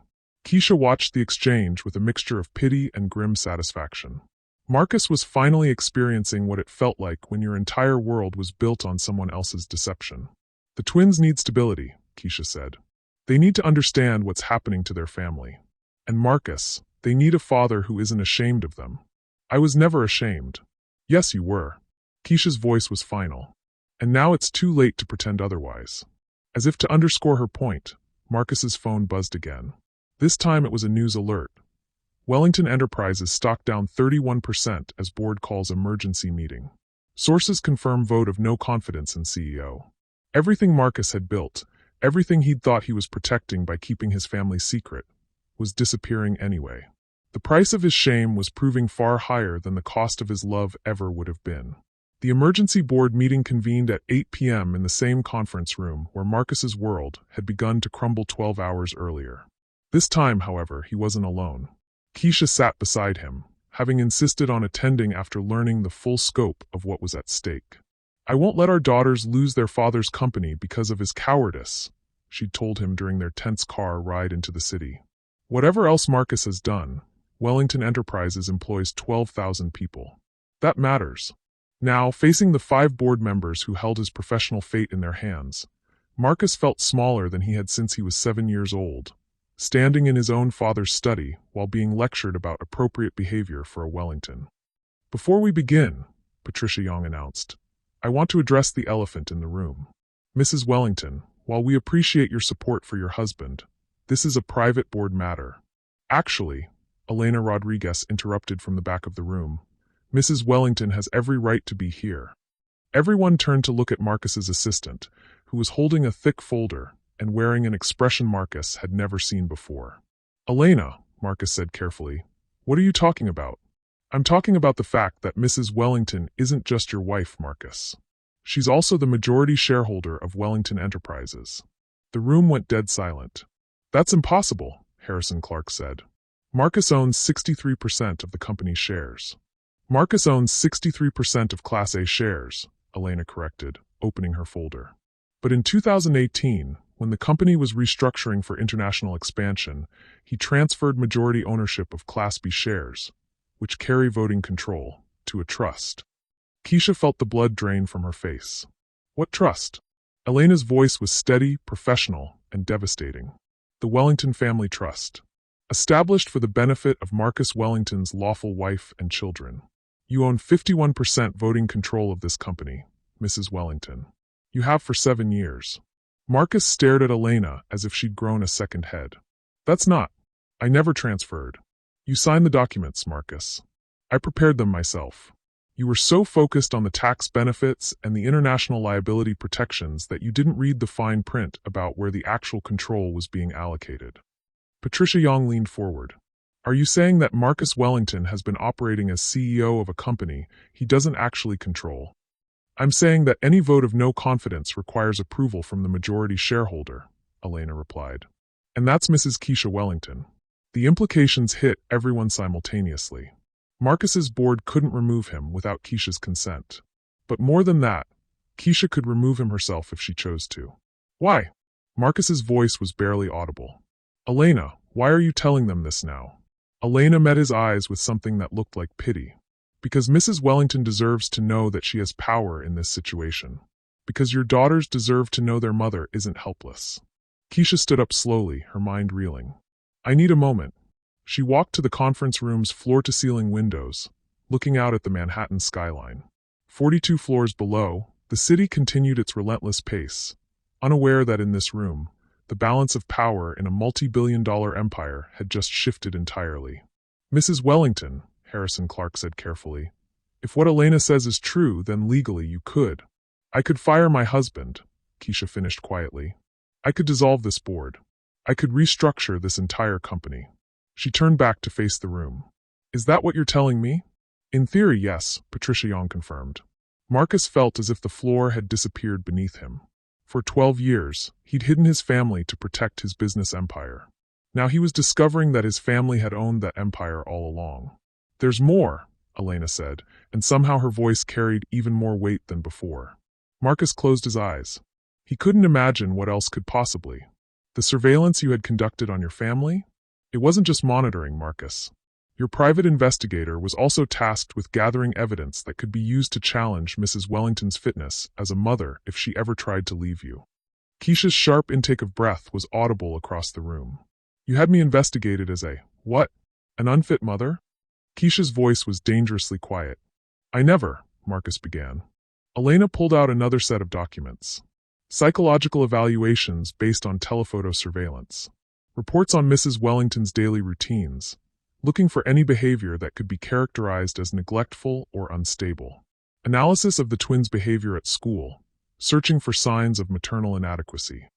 Keisha watched the exchange with a mixture of pity and grim satisfaction. Marcus was finally experiencing what it felt like when your entire world was built on someone else's deception. The twins need stability, Keisha said. They need to understand what's happening to their family. And Marcus, they need a father who isn't ashamed of them. I was never ashamed. Yes, you were. Keisha's voice was final. And now it's too late to pretend otherwise. As if to underscore her point, Marcus's phone buzzed again. This time it was a news alert. Wellington Enterprises stock down 31% as board calls emergency meeting. Sources confirm vote of no confidence in CEO. Everything Marcus had built, everything he'd thought he was protecting by keeping his family secret, was disappearing anyway. The price of his shame was proving far higher than the cost of his love ever would have been. The emergency board meeting convened at 8 p.m. in the same conference room where Marcus's world had begun to crumble 12 hours earlier. This time, however, he wasn't alone. Keisha sat beside him, having insisted on attending after learning the full scope of what was at stake. I won't let our daughters lose their father's company because of his cowardice, she'd told him during their tense car ride into the city. Whatever else Marcus has done, Wellington Enterprises employs 12,000 people. That matters. Now, facing the 5 board members who held his professional fate in their hands, Marcus felt smaller than he had since he was 7 years old, standing in his own father's study while being lectured about appropriate behavior for a Wellington. Before we begin, Patricia Young announced, I want to address the elephant in the room. Mrs. Wellington, while we appreciate your support for your husband, this is a private board matter. Actually, Elena Rodriguez interrupted from the back of the room, Mrs. Wellington has every right to be here. Everyone turned to look at Marcus's assistant, who was holding a thick folder and wearing an expression Marcus had never seen before. Elena, Marcus said carefully, what are you talking about? I'm talking about the fact that Mrs. Wellington isn't just your wife, Marcus. She's also the majority shareholder of Wellington Enterprises. The room went dead silent. That's impossible, Harrison Clark said. Marcus owns 63% of the company's shares. Marcus owns 63% of Class A shares, Elena corrected, opening her folder. But in 2018, when the company was restructuring for international expansion, he transferred majority ownership of Class B shares, which carry voting control, to a trust. Keisha felt the blood drain from her face. What trust? Elena's voice was steady, professional, and devastating. The Wellington Family Trust. Established for the benefit of Marcus Wellington's lawful wife and children. You own 51% voting control of this company, Mrs. Wellington. You have for 7 years. Marcus stared at Elena as if she'd grown a second head. That's not. I never transferred. You signed the documents, Marcus. I prepared them myself. You were so focused on the tax benefits and the international liability protections that you didn't read the fine print about where the actual control was being allocated. Patricia Young leaned forward. Are you saying that Marcus Wellington has been operating as CEO of a company he doesn't actually control? I'm saying that any vote of no confidence requires approval from the majority shareholder, Elena replied. And that's Mrs. Keisha Wellington. The implications hit everyone simultaneously. Marcus's board couldn't remove him without Keisha's consent. But more than that, Keisha could remove him herself if she chose to. Why? Marcus's voice was barely audible. Elena, why are you telling them this now? Elena met his eyes with something that looked like pity. Because Mrs. Wellington deserves to know that she has power in this situation. Because your daughters deserve to know their mother isn't helpless. Keisha stood up slowly, her mind reeling. I need a moment. She walked to the conference room's floor-to-ceiling windows, looking out at the Manhattan skyline. 42 floors below, the city continued its relentless pace, unaware that in this room, the balance of power in a multi-billion-dollar empire had just shifted entirely. Mrs. Wellington, Harrison Clark said carefully, if what Elena says is true, then legally you could. I could fire my husband, Keisha finished quietly. I could dissolve this board. I could restructure this entire company. She turned back to face the room. Is that what you're telling me? In theory, yes, Patricia Young confirmed. Marcus felt as if the floor had disappeared beneath him. For 12 years, he'd hidden his family to protect his business empire. Now he was discovering that his family had owned that empire all along. There's more, Elena said, and somehow her voice carried even more weight than before. Marcus closed his eyes. He couldn't imagine what else could possibly. The surveillance you had conducted on your family? It wasn't just monitoring, Marcus. Your private investigator was also tasked with gathering evidence that could be used to challenge Mrs. Wellington's fitness as a mother if she ever tried to leave you. Keisha's sharp intake of breath was audible across the room. You had me investigated as a, what? An unfit mother? Keisha's voice was dangerously quiet. I never, Marcus began. Elena pulled out another set of documents. Psychological evaluations based on telephoto surveillance. Reports on Mrs. Wellington's daily routines, looking for any behavior that could be characterized as neglectful or unstable. Analysis of the twins' behavior at school, searching for signs of maternal inadequacy.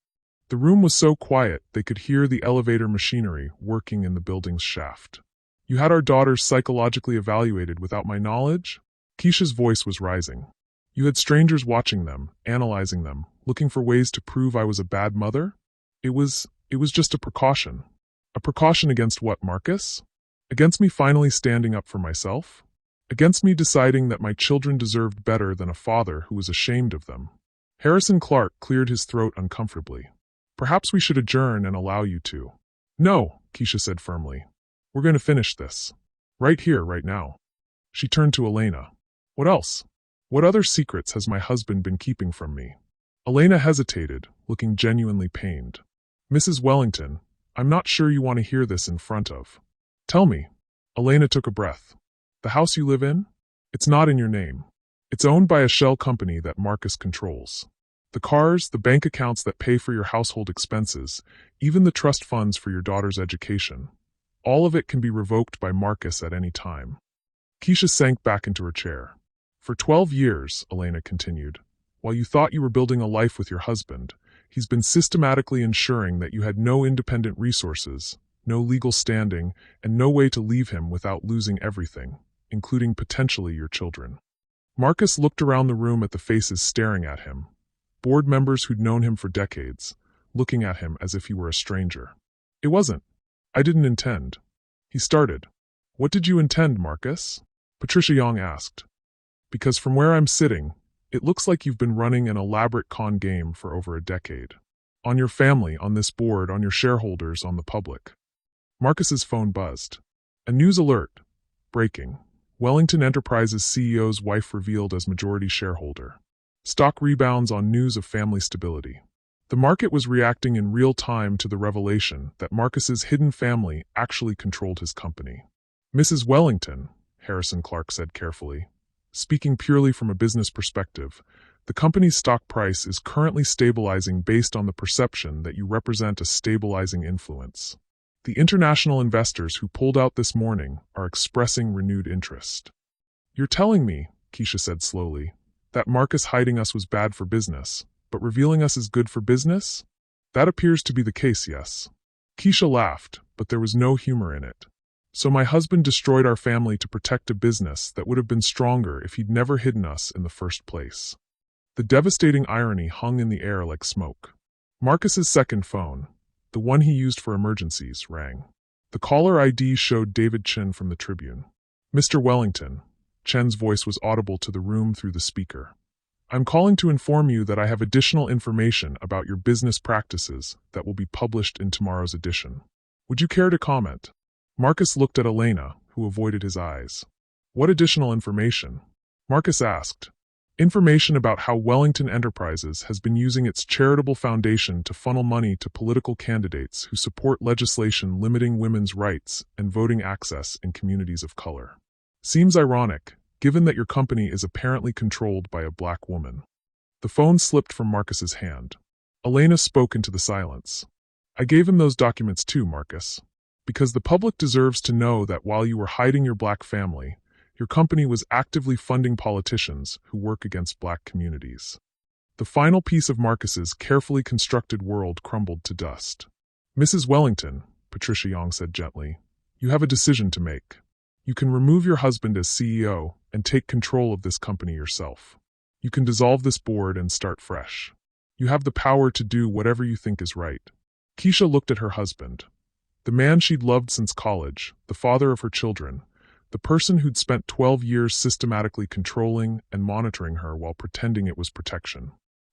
The room was so quiet they could hear the elevator machinery working in the building's shaft. You had our daughters psychologically evaluated without my knowledge? Keisha's voice was rising. You had strangers watching them, analyzing them, looking for ways to prove I was a bad mother? It was just a precaution. A precaution against what, Marcus? Against me finally standing up for myself? Against me deciding that my children deserved better than a father who was ashamed of them? Harrison Clark cleared his throat uncomfortably. Perhaps we should adjourn and allow you to. No, Keisha said firmly. We're going to finish this. Right here, right now. She turned to Elena. What else? What other secrets has my husband been keeping from me? Elena hesitated, looking genuinely pained. Mrs. Wellington, I'm not sure you want to hear this in front of. Tell me. Elena took a breath. The house you live in? It's not in your name. It's owned by a shell company that Marcus controls. The cars, the bank accounts that pay for your household expenses, even the trust funds for your daughter's education. All of it can be revoked by Marcus at any time. Keisha sank back into her chair. For 12 years, Elena continued, while you thought you were building a life with your husband, he's been systematically ensuring that you had no independent resources, no legal standing, and no way to leave him without losing everything, including potentially your children. Marcus looked around the room at the faces staring at him, board members who'd known him for decades, looking at him as if he were a stranger. It wasn't. I didn't intend. He started. What did you intend, Marcus? Patricia Young asked. Because from where I'm sitting, it looks like you've been running an elaborate con game for over a decade. On your family, on this board, on your shareholders, on the public. Marcus's phone buzzed. A news alert. Breaking. Wellington Enterprises CEO's wife revealed as majority shareholder. Stock rebounds on news of family stability. The market was reacting in real time to the revelation that Marcus's hidden family actually controlled his company. Mrs. Wellington, Harrison Clark said carefully, speaking purely from a business perspective, the company's stock price is currently stabilizing based on the perception that you represent a stabilizing influence. The international investors who pulled out this morning are expressing renewed interest. You're telling me, Keisha said slowly, that Marcus hiding us was bad for business, but revealing us is good for business? That appears to be the case, yes. Keisha laughed, but there was no humor in it. So my husband destroyed our family to protect a business that would have been stronger if he'd never hidden us in the first place. The devastating irony hung in the air like smoke. Marcus's second phone, the one he used for emergencies, rang. The caller ID showed David Chen from the Tribune. Mr. Wellington, Chen's voice was audible to the room through the speaker. I'm calling to inform you that I have additional information about your business practices that will be published in tomorrow's edition. Would you care to comment? Marcus looked at Elena, who avoided his eyes. What additional information? Marcus asked. Information about how Wellington Enterprises has been using its charitable foundation to funnel money to political candidates who support legislation limiting women's rights and voting access in communities of color. Seems ironic, given that your company is apparently controlled by a black woman. The phone slipped from Marcus's hand. Elena spoke into the silence. I gave him those documents too, Marcus. Because the public deserves to know that while you were hiding your black family, your company was actively funding politicians who work against black communities. The final piece of Marcus's carefully constructed world crumbled to dust. Mrs. Wellington, Patricia Young said gently, you have a decision to make. You can remove your husband as CEO and take control of this company yourself. You can dissolve this board and start fresh. You have the power to do whatever you think is right. Keisha looked at her husband. The man she'd loved since college, the father of her children, the person who'd spent 12 years systematically controlling and monitoring her while pretending it was protection.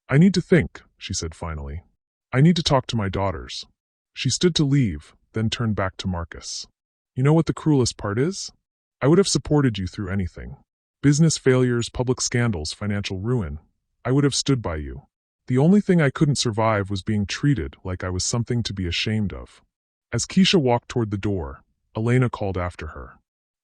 I need to think, she said finally. I need to talk to my daughters. She stood to leave, then turned back to Marcus. You know what the cruelest part is? I would have supported you through anything. Business failures, public scandals, financial ruin. I would have stood by you. The only thing I couldn't survive was being treated like I was something to be ashamed of. As Keisha walked toward the door, Elena called after her.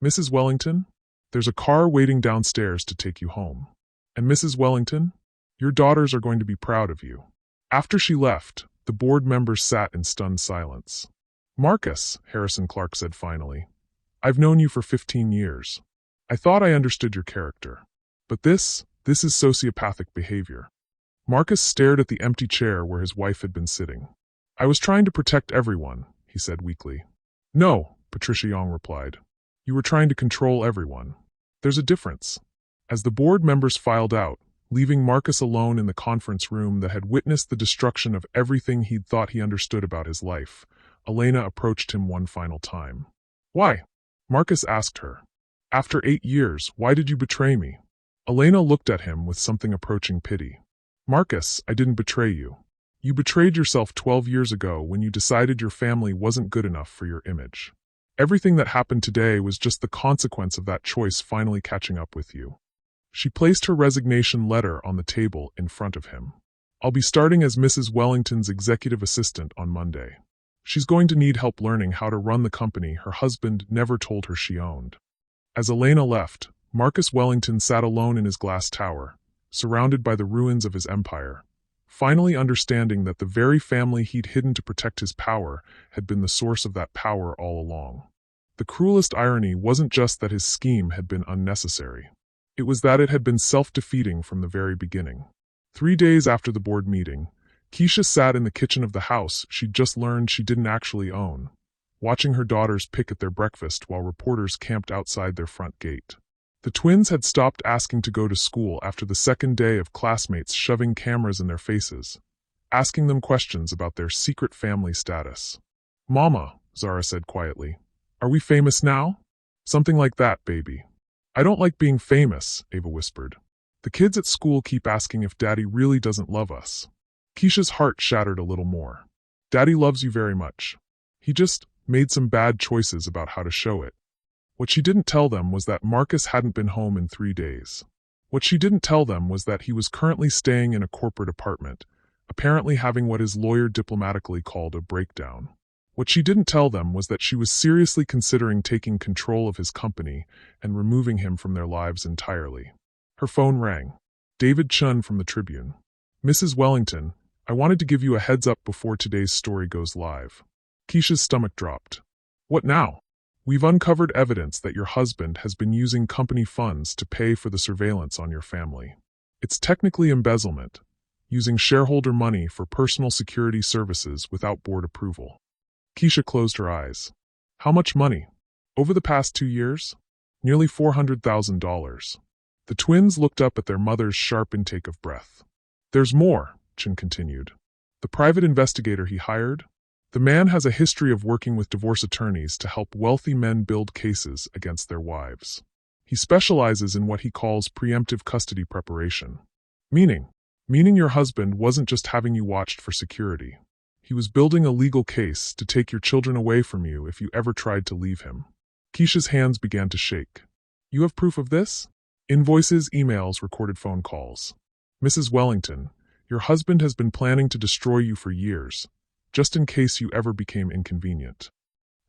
Mrs. Wellington, there's a car waiting downstairs to take you home. And Mrs. Wellington, your daughters are going to be proud of you. After she left, the board members sat in stunned silence. Marcus, Harrison Clark said finally, I've known you for 15 years. I thought I understood your character. But this is sociopathic behavior. Marcus stared at the empty chair where his wife had been sitting. I was trying to protect everyone, he said weakly. No, Patricia Young replied. You were trying to control everyone. There's a difference. As the board members filed out, leaving Marcus alone in the conference room that had witnessed the destruction of everything he'd thought he understood about his life, Elena approached him one final time. Why? Marcus asked her. After 8 years, why did you betray me? Elena looked at him with something approaching pity. Marcus, I didn't betray you. You betrayed yourself 12 years ago when you decided your family wasn't good enough for your image. Everything that happened today was just the consequence of that choice finally catching up with you. She placed her resignation letter on the table in front of him. I'll be starting as Mrs. Wellington's executive assistant on Monday. She's going to need help learning how to run the company her husband never told her she owned. As Elena left, Marcus Wellington sat alone in his glass tower, surrounded by the ruins of his empire, finally understanding that the very family he'd hidden to protect his power had been the source of that power all along. The cruelest irony wasn't just that his scheme had been unnecessary. It was that it had been self-defeating from the very beginning. 3 days after the board meeting, Keisha sat in the kitchen of the house she'd just learned she didn't actually own, watching her daughters pick at their breakfast while reporters camped outside their front gate. The twins had stopped asking to go to school after the second day of classmates shoving cameras in their faces, asking them questions about their secret family status. Mama, Zara said quietly, are we famous now? Something like that, baby. I don't like being famous, Ava whispered. The kids at school keep asking if Daddy really doesn't love us. Keisha's heart shattered a little more. Daddy loves you very much. He just made some bad choices about how to show it. What she didn't tell them was that Marcus hadn't been home in 3 days. What she didn't tell them was that he was currently staying in a corporate apartment, apparently having what his lawyer diplomatically called a breakdown. What she didn't tell them was that she was seriously considering taking control of his company and removing him from their lives entirely. Her phone rang. David Chun from the Tribune. Mrs. Wellington, I wanted to give you a heads up before today's story goes live. Keisha's stomach dropped. What now? We've uncovered evidence that your husband has been using company funds to pay for the surveillance on your family. It's technically embezzlement, using shareholder money for personal security services without board approval. Keisha closed her eyes. How much money? Over the past 2 years? Nearly $400,000. The twins looked up at their mother's sharp intake of breath. There's more, Chin continued. The private investigator he hired? The man has a history of working with divorce attorneys to help wealthy men build cases against their wives. He specializes in what he calls preemptive custody preparation. Meaning your husband wasn't just having you watched for security. He was building a legal case to take your children away from you if you ever tried to leave him. Keisha's hands began to shake. You have proof of this? Invoices, emails, recorded phone calls. Mrs. Wellington, your husband has been planning to destroy you for years, just in case you ever became inconvenient.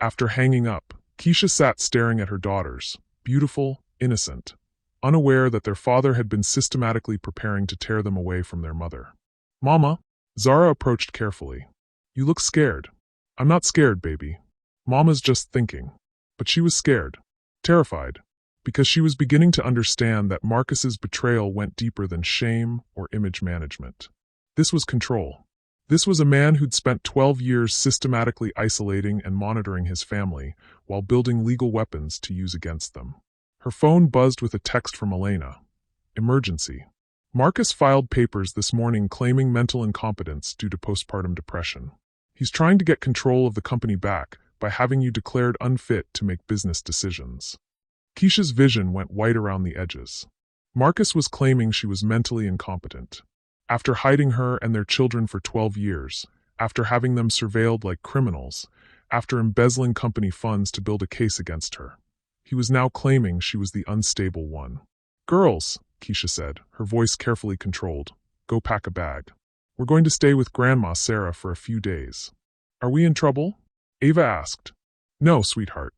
After hanging up, Keisha sat staring at her daughters, beautiful, innocent, unaware that their father had been systematically preparing to tear them away from their mother. Mama, Zara approached carefully. You look scared. I'm not scared, baby. Mama's just thinking. But she was scared, terrified, because she was beginning to understand that Marcus's betrayal went deeper than shame or image management. This was control. This was a man who'd spent 12 years systematically isolating and monitoring his family while building legal weapons to use against them. Her phone buzzed with a text from Elena. Emergency. Marcus filed papers this morning claiming mental incompetence due to postpartum depression. He's trying to get control of the company back by having you declared unfit to make business decisions. Keisha's vision went white around the edges. Marcus was claiming she was mentally incompetent. After hiding her and their children for 12 years, after having them surveilled like criminals, after embezzling company funds to build a case against her, he was now claiming she was the unstable one. Girls, Keisha said, her voice carefully controlled, go pack a bag. We're going to stay with Grandma Sarah for a few days. Are we in trouble? Ava asked. No, sweetheart.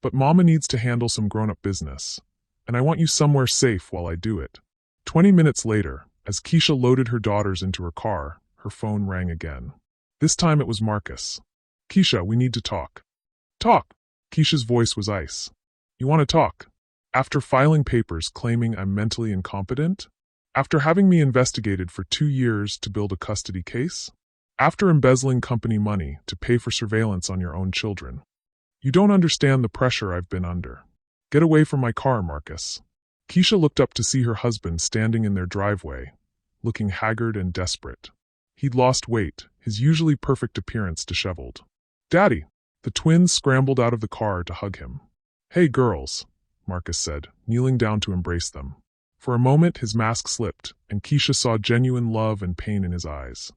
But Mama needs to handle some grown-up business, and I want you somewhere safe while I do it. 20 minutes later, as Keisha loaded her daughters into her car, her phone rang again. This time it was Marcus. Keisha, we need to talk. Talk. Keisha's voice was ice. You want to talk? After filing papers claiming I'm mentally incompetent? After having me investigated for 2 years to build a custody case? After embezzling company money to pay for surveillance on your own children? You don't understand the pressure I've been under. Get away from my car, Marcus. Keisha looked up to see her husband standing in their driveway, looking haggard and desperate. He'd lost weight, his usually perfect appearance disheveled. Daddy! The twins scrambled out of the car to hug him. Hey, girls, Marcus said, kneeling down to embrace them. For a moment his mask slipped, and Keisha saw genuine love and pain in his eyes.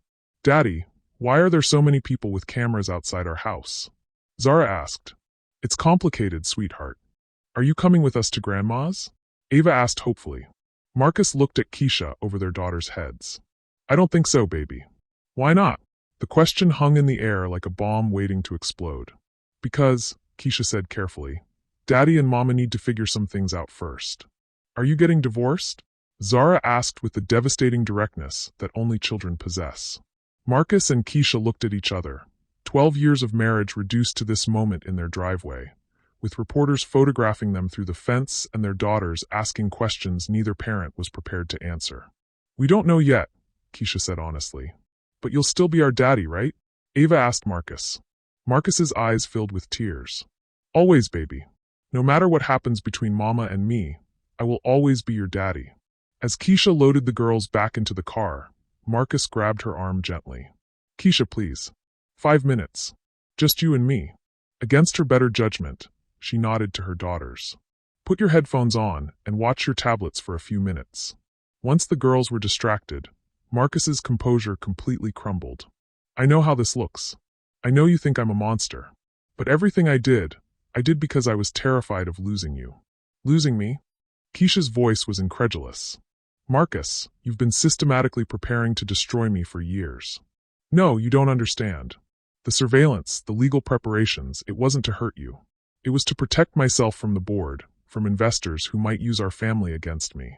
Daddy, why are there so many people with cameras outside our house? Zara asked. It's complicated, sweetheart. Are you coming with us to Grandma's? Ava asked hopefully. Marcus looked at Keisha over their daughters' heads. I don't think so, baby. Why not? The question hung in the air like a bomb waiting to explode. Because, Keisha said carefully, Daddy and Mama need to figure some things out first. Are you getting divorced? Zara asked with the devastating directness that only children possess. Marcus and Keisha looked at each other, 12 years of marriage reduced to this moment in their driveway, with reporters photographing them through the fence and their daughters asking questions neither parent was prepared to answer. We don't know yet, Keisha said honestly. But you'll still be our daddy, right? Ava asked Marcus. Marcus's eyes filled with tears. Always, baby. No matter what happens between Mama and me, I will always be your daddy. As Keisha loaded the girls back into the car, Marcus grabbed her arm gently. Keisha, please. 5 minutes. Just you and me. Against her better judgment, she nodded to her daughters. Put your headphones on and watch your tablets for a few minutes." Once the girls were distracted, Marcus's composure completely crumbled. "I know how this looks. I know you think I'm a monster. But everything I did because I was terrified of losing you." "Losing me?" Keisha's voice was incredulous. "Marcus, you've been systematically preparing to destroy me for years." "No, you don't understand. The surveillance, the legal preparations, it wasn't to hurt you. It was to protect myself from the board, from investors who might use our family against me.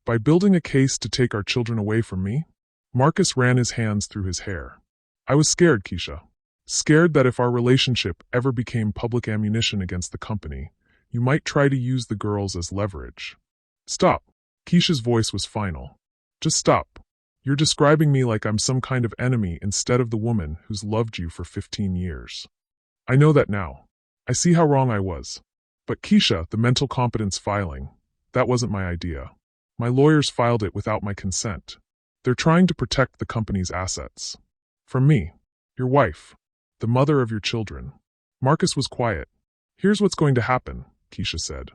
By building a case to take our children away from me?" Marcus ran his hands through his hair. "I was scared, Keisha. Scared that if our relationship ever became public ammunition against the company, you might try to use the girls as leverage." "Stop." Keisha's voice was final. "Just stop. You're describing me like I'm some kind of enemy instead of the woman who's loved you for 15 years. I know that now. I see how wrong I was. But Keisha, the mental competence filing, that wasn't my idea. My lawyers filed it without my consent. They're trying to protect the company's assets. From me, your wife, the mother of your children." Marcus was quiet. "Here's what's going to happen," Keisha said.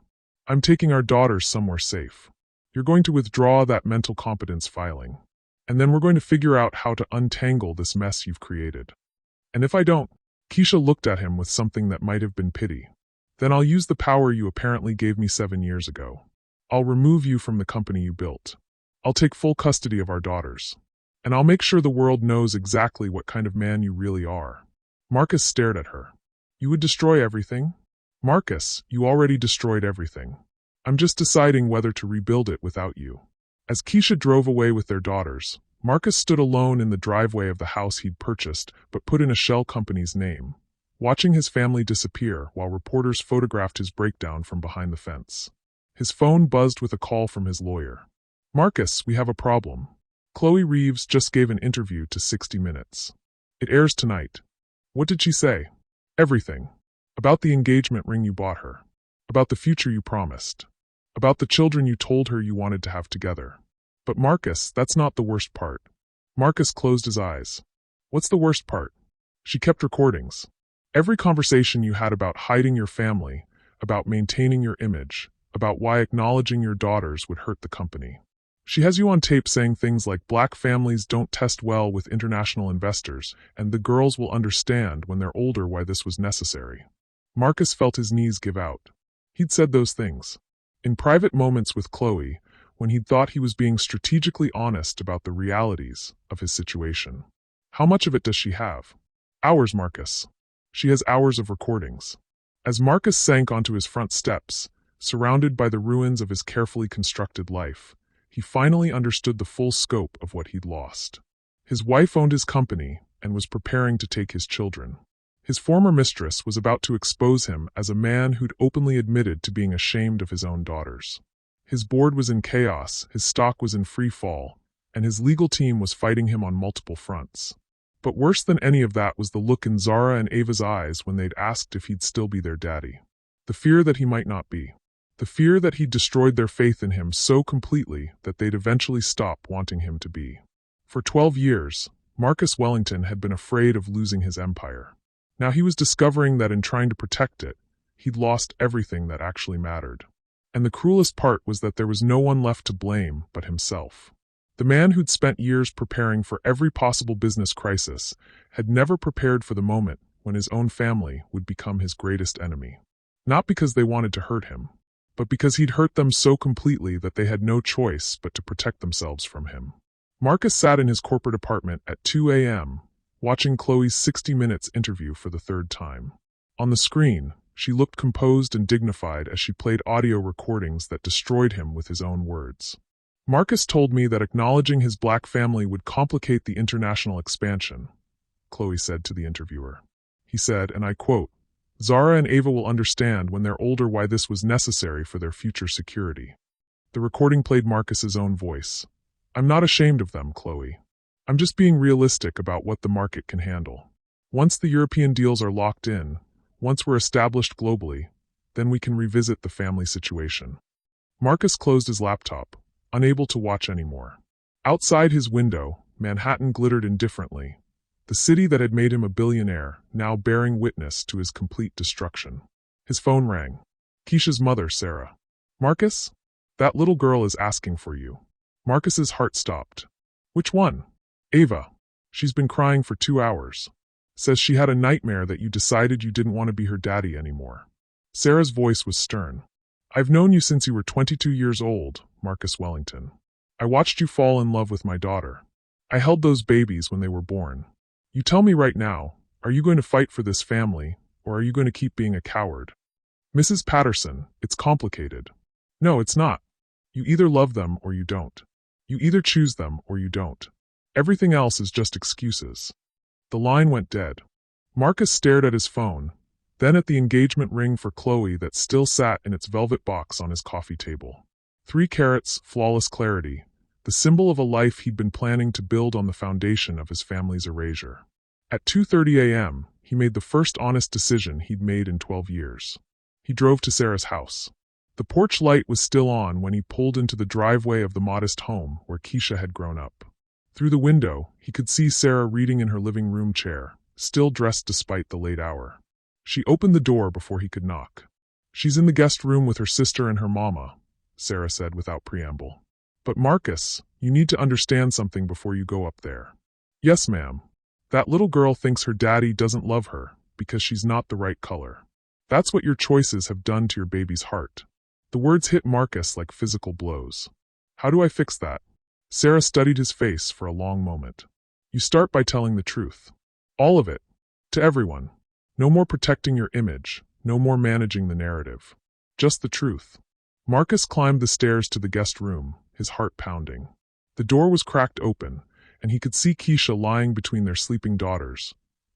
"I'm taking our daughters somewhere safe. You're going to withdraw that mental competence filing. And then we're going to figure out how to untangle this mess you've created. And if I don't," Keisha looked at him with something that might have been pity, "then I'll use the power you apparently gave me 7 years ago. I'll remove you from the company you built. I'll take full custody of our daughters. And I'll make sure the world knows exactly what kind of man you really are." Marcus stared at her. "You would destroy everything?" "Marcus, you already destroyed everything. I'm just deciding whether to rebuild it without you." As Keisha drove away with their daughters, Marcus stood alone in the driveway of the house he'd purchased but put in a shell company's name, watching his family disappear while reporters photographed his breakdown from behind the fence. His phone buzzed with a call from his lawyer. "Marcus, we have a problem. Chloe Reeves just gave an interview to 60 Minutes. It airs tonight." "What did she say?" "Everything. About the engagement ring you bought her. About the future you promised. About the children you told her you wanted to have together." "But Marcus, that's not the worst part." Marcus closed his eyes. "What's the worst part?" "She kept recordings. Every conversation you had about hiding your family, about maintaining your image, about why acknowledging your daughters would hurt the company. She has you on tape saying things like black families don't test well with international investors, and the girls will understand when they're older why this was necessary." Marcus felt his knees give out. He'd said those things. In private moments with Chloe, when he'd thought he was being strategically honest about the realities of his situation. "How much of it does she have?" "Hours, Marcus. She has hours of recordings." As Marcus sank onto his front steps, surrounded by the ruins of his carefully constructed life, he finally understood the full scope of what he'd lost. His wife owned his company and was preparing to take his children. His former mistress was about to expose him as a man who'd openly admitted to being ashamed of his own daughters. His board was in chaos, his stock was in free fall, and his legal team was fighting him on multiple fronts. But worse than any of that was the look in Zara and Ava's eyes when they'd asked if he'd still be their daddy. The fear that he might not be. The fear that he'd destroyed their faith in him so completely that they'd eventually stop wanting him to be. For 12 years, Marcus Wellington had been afraid of losing his empire. Now he was discovering that in trying to protect it, he'd lost everything that actually mattered. And the cruelest part was that there was no one left to blame but himself. The man who'd spent years preparing for every possible business crisis had never prepared for the moment when his own family would become his greatest enemy. Not because they wanted to hurt him, but because he'd hurt them so completely that they had no choice but to protect themselves from him. Marcus sat in his corporate apartment at 2 a.m., watching Chloe's 60 Minutes interview for the third time. On the screen, she looked composed and dignified as she played audio recordings that destroyed him with his own words. "Marcus told me that acknowledging his black family would complicate the international expansion," Chloe said to the interviewer. He said, and I quote, "Zara and Ava will understand when they're older why this was necessary for their future security." The recording played Marcus's own voice. "I'm not ashamed of them, Chloe. I'm just being realistic about what the market can handle. Once the European deals are locked in, once we're established globally, then we can revisit the family situation." Marcus closed his laptop, unable to watch anymore. Outside his window, Manhattan glittered indifferently, the city that had made him a billionaire now bearing witness to his complete destruction. His phone rang. Keisha's mother, Sarah. Marcus? That little girl is asking for you. Marcus's heart stopped. Which one? Ava. She's been crying for 2 hours. Says she had a nightmare that you decided you didn't want to be her daddy anymore. Sarah's voice was stern. I've known you since you were 22 years old, Marcus Wellington. I watched you fall in love with my daughter. I held those babies when they were born. You tell me right now, are you going to fight for this family, or are you going to keep being a coward? Mrs. Patterson, it's complicated. No, it's not. You either love them or you don't. You either choose them or you don't. Everything else is just excuses. The line went dead. Marcus stared at his phone, then at the engagement ring for Chloe that still sat in its velvet box on his coffee table. 3 carats, flawless clarity, the symbol of a life he'd been planning to build on the foundation of his family's erasure. At 2:30 a.m., he made the first honest decision he'd made in 12 years. He drove to Sarah's house. The porch light was still on when he pulled into the driveway of the modest home where Keisha had grown up. Through the window, he could see Sarah reading in her living room chair, still dressed despite the late hour. She opened the door before he could knock. She's in the guest room with her sister and her mama, Sarah said without preamble. But Marcus, you need to understand something before you go up there. Yes, ma'am. That little girl thinks her daddy doesn't love her because she's not the right color. That's what your choices have done to your baby's heart. The words hit Marcus like physical blows. How do I fix that? Sarah studied his face for a long moment. You start by telling the truth. All of it. To everyone. No more protecting your image, no more managing the narrative. Just the truth. Marcus climbed the stairs to the guest room, his heart pounding. The door was cracked open, and he could see Keisha lying between their sleeping daughters,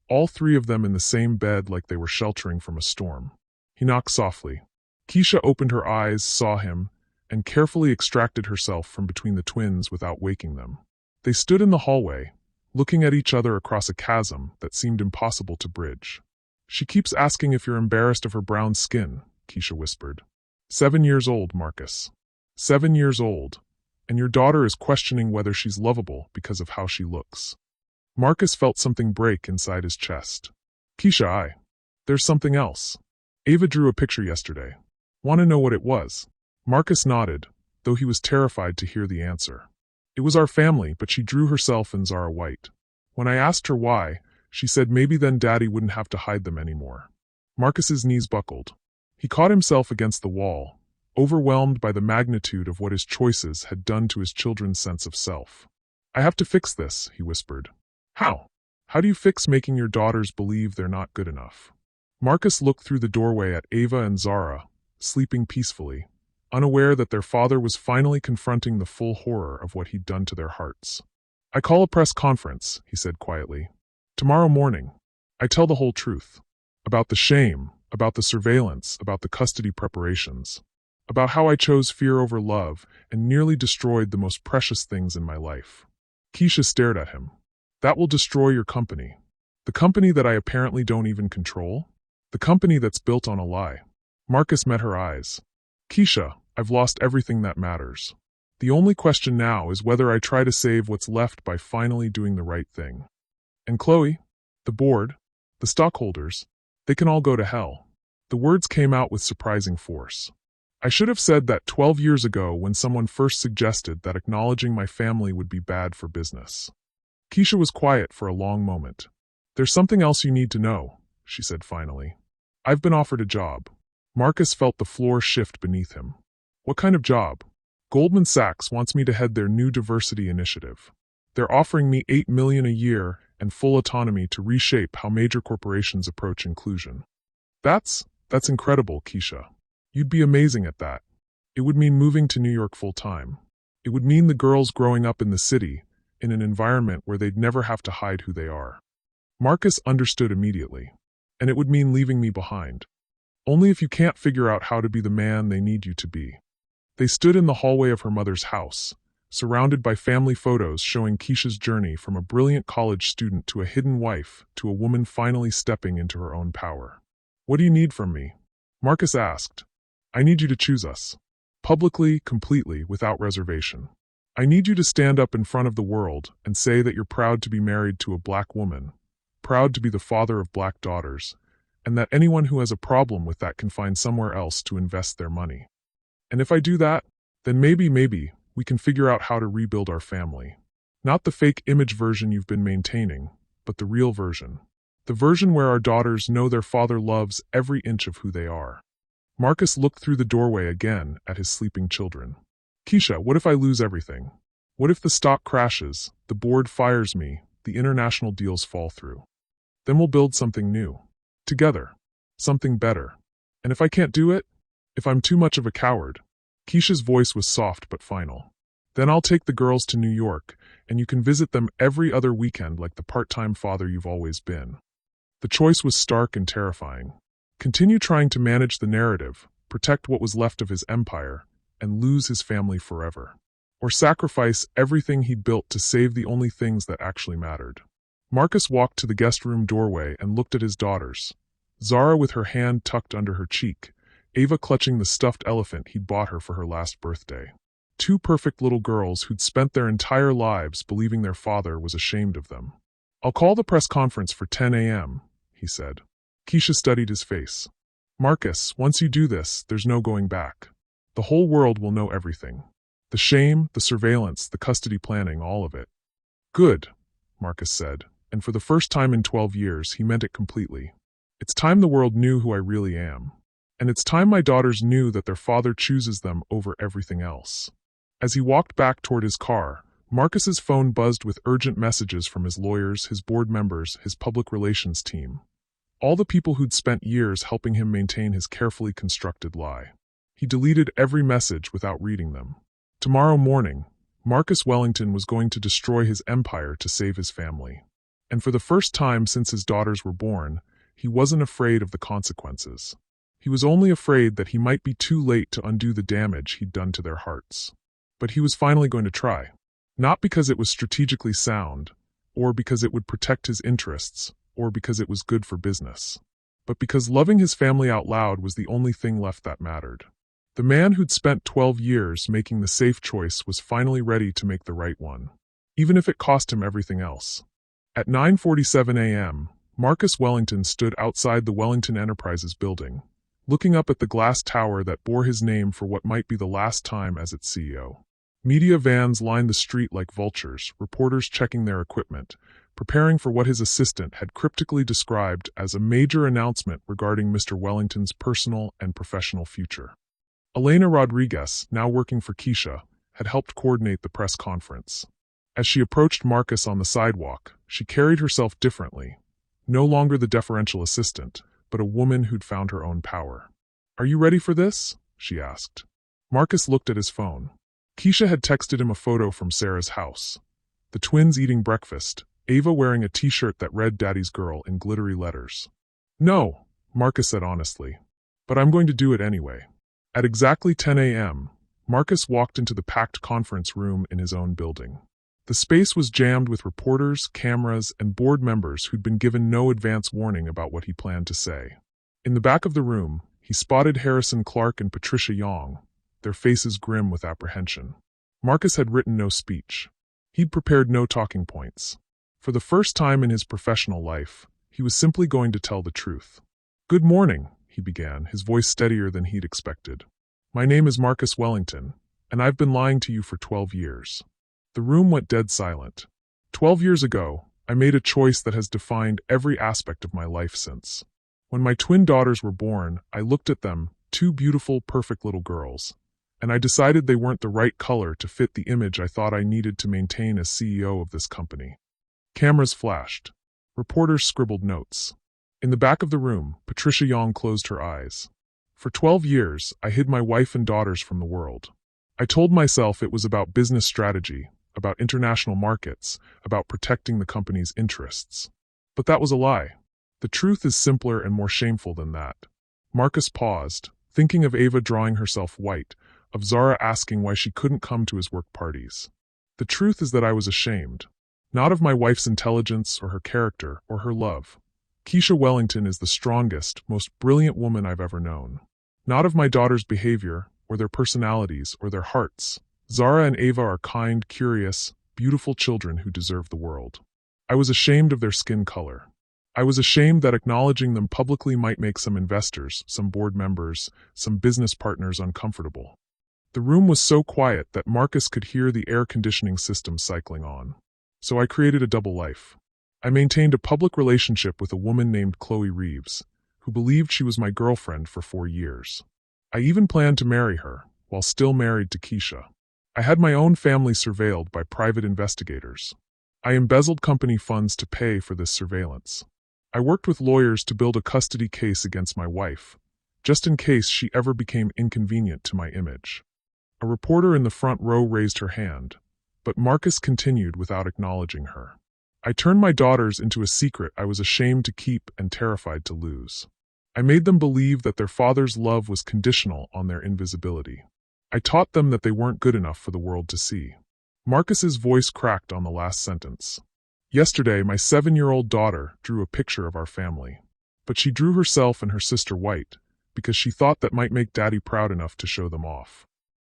all 3 of them in the same bed like they were sheltering from a storm. He knocked softly. Keisha opened her eyes, saw him, and carefully extracted herself from between the twins without waking them. They stood in the hallway, looking at each other across a chasm that seemed impossible to bridge. She keeps asking if you're embarrassed of her brown skin, Keisha whispered. 7 years old, Marcus. 7 years old, and your daughter is questioning whether she's lovable because of how she looks. Marcus felt something break inside his chest. Keisha, there's something else. Ava drew a picture yesterday. Want to know what it was? Marcus nodded, though he was terrified to hear the answer. It was our family, but she drew herself and Zara White. When I asked her why, she said maybe then Daddy wouldn't have to hide them anymore. Marcus's knees buckled. He caught himself against the wall, overwhelmed by the magnitude of what his choices had done to his children's sense of self. I have to fix this, he whispered. How? How do you fix making your daughters believe they're not good enough? Marcus looked through the doorway at Ava and Zara, sleeping peacefully, unaware that their father was finally confronting the full horror of what he'd done to their hearts. I call a press conference, he said quietly. Tomorrow morning. I tell the whole truth. About the shame, about the surveillance, about the custody preparations. About how I chose fear over love and nearly destroyed the most precious things in my life. Keisha stared at him. That will destroy your company. The company that I apparently don't even control? The company that's built on a lie. Marcus met her eyes. Keisha, I've lost everything that matters. The only question now is whether I try to save what's left by finally doing the right thing. And Chloe, the board, the stockholders, they can all go to hell. The words came out with surprising force. I should have said that 12 years ago when someone first suggested that acknowledging my family would be bad for business. Keisha was quiet for a long moment. There's something else you need to know, she said finally. I've been offered a job. Marcus felt the floor shift beneath him. What kind of job? Goldman Sachs wants me to head their new diversity initiative. They're offering me $8 million a year and full autonomy to reshape how major corporations approach inclusion. That's incredible, Keisha. You'd be amazing at that. It would mean moving to New York full-time. It would mean the girls growing up in the city, in an environment where they'd never have to hide who they are. Marcus understood immediately. And it would mean leaving me behind. Only if you can't figure out how to be the man they need you to be. They stood in the hallway of her mother's house, surrounded by family photos showing Keisha's journey from a brilliant college student to a hidden wife to a woman finally stepping into her own power. What do you need from me? Marcus asked. I need you to choose us. Publicly, completely, without reservation. I need you to stand up in front of the world and say that you're proud to be married to a black woman, proud to be the father of black daughters, and that anyone who has a problem with that can find somewhere else to invest their money. And if I do that, then maybe, we can figure out how to rebuild our family. Not the fake image version you've been maintaining, but the real version. The version where our daughters know their father loves every inch of who they are. Marcus looked through the doorway again at his sleeping children. Keisha, what if I lose everything? What if the stock crashes, the board fires me, the international deals fall through? Then we'll build something new. Together. Something better. And if I can't do it? If I'm too much of a coward? Keisha's voice was soft but final. Then I'll take the girls to New York, and you can visit them every other weekend like the part-time father you've always been. The choice was stark and terrifying. Continue trying to manage the narrative, protect what was left of his empire, and lose his family forever. Or sacrifice everything he'd built to save the only things that actually mattered. Marcus walked to the guest room doorway and looked at his daughters. Zara with her hand tucked under her cheek, Ava clutching the stuffed elephant he'd bought her for her last birthday. Two perfect little girls who'd spent their entire lives believing their father was ashamed of them. I'll call the press conference for 10 a.m., he said. Keisha studied his face. Marcus, once you do this, there's no going back. The whole world will know everything. The shame, the surveillance, the custody planning, all of it. Good, Marcus said, and for the first time in 12 years, he meant it completely. It's time the world knew who I really am. And it's time my daughters knew that their father chooses them over everything else. As he walked back toward his car, Marcus's phone buzzed with urgent messages from his lawyers, his board members, his public relations team. All the people who'd spent years helping him maintain his carefully constructed lie. He deleted every message without reading them. Tomorrow morning, Marcus Wellington was going to destroy his empire to save his family. And for the first time since his daughters were born, he wasn't afraid of the consequences. He was only afraid that he might be too late to undo the damage he'd done to their hearts. But he was finally going to try. Not because it was strategically sound, or because it would protect his interests, or because it was good for business, but because loving his family out loud was the only thing left that mattered. The man who'd spent 12 years making the safe choice was finally ready to make the right one, even if it cost him everything else. At 9:47 a.m., Marcus Wellington stood outside the Wellington Enterprises building, looking up at the glass tower that bore his name for what might be the last time as its CEO. Media vans lined the street like vultures, reporters checking their equipment, preparing for what his assistant had cryptically described as a major announcement regarding Mr. Wellington's personal and professional future. Elena Rodriguez, now working for Keisha, had helped coordinate the press conference. As she approached Marcus on the sidewalk, she carried herself differently. No longer the deferential assistant, but a woman who'd found her own power. "Are you ready for this?" she asked. Marcus looked at his phone. Keisha had texted him a photo from Sarah's house. The twins eating breakfast, Ava wearing a t-shirt that read Daddy's Girl in glittery letters. "No," Marcus said honestly, "but I'm going to do it anyway." At exactly 10 a.m., Marcus walked into the packed conference room in his own building. The space was jammed with reporters, cameras, and board members who'd been given no advance warning about what he planned to say. In the back of the room, he spotted Harrison Clark and Patricia Yong, their faces grim with apprehension. Marcus had written no speech. He'd prepared no talking points. For the first time in his professional life, he was simply going to tell the truth. "Good morning," he began, his voice steadier than he'd expected. "My name is Marcus Wellington, and I've been lying to you for 12 years. The room went dead silent. 12 years ago, I made a choice that has defined every aspect of my life since. When my twin daughters were born, I looked at them, two beautiful, perfect little girls, and I decided they weren't the right color to fit the image I thought I needed to maintain as CEO of this company." Cameras flashed. Reporters scribbled notes. In the back of the room, Patricia Yong closed her eyes. "For 12 years, I hid my wife and daughters from the world. I told myself it was about business strategy, about international markets, about protecting the company's interests. But that was a lie. The truth is simpler and more shameful than that." Marcus paused, thinking of Ava drawing herself white, of Zara asking why she couldn't come to his work parties. "The truth is that I was ashamed. Not of my wife's intelligence or her character or her love. Keisha Wellington is the strongest, most brilliant woman I've ever known. Not of my daughter's behavior, or their personalities, or their hearts. Zara and Ava are kind, curious, beautiful children who deserve the world. I was ashamed of their skin color. I was ashamed that acknowledging them publicly might make some investors, some board members, some business partners uncomfortable. The room was so quiet that Marcus could hear the air conditioning system cycling on. So I created a double life. I maintained a public relationship with a woman named Chloe Reeves, who believed she was my girlfriend for 4 years. I even planned to marry her, while still married to Keisha. I had my own family surveilled by private investigators. I embezzled company funds to pay for this surveillance. I worked with lawyers to build a custody case against my wife, just in case she ever became inconvenient to my image. A reporter in the front row raised her hand, but Marcus continued without acknowledging her. I turned my daughters into a secret I was ashamed to keep and terrified to lose. I made them believe that their father's love was conditional on their invisibility. I taught them that they weren't good enough for the world to see. Marcus's voice cracked on the last sentence. Yesterday, my 7-year-old daughter drew a picture of our family. But she drew herself and her sister white, because she thought that might make Daddy proud enough to show them off.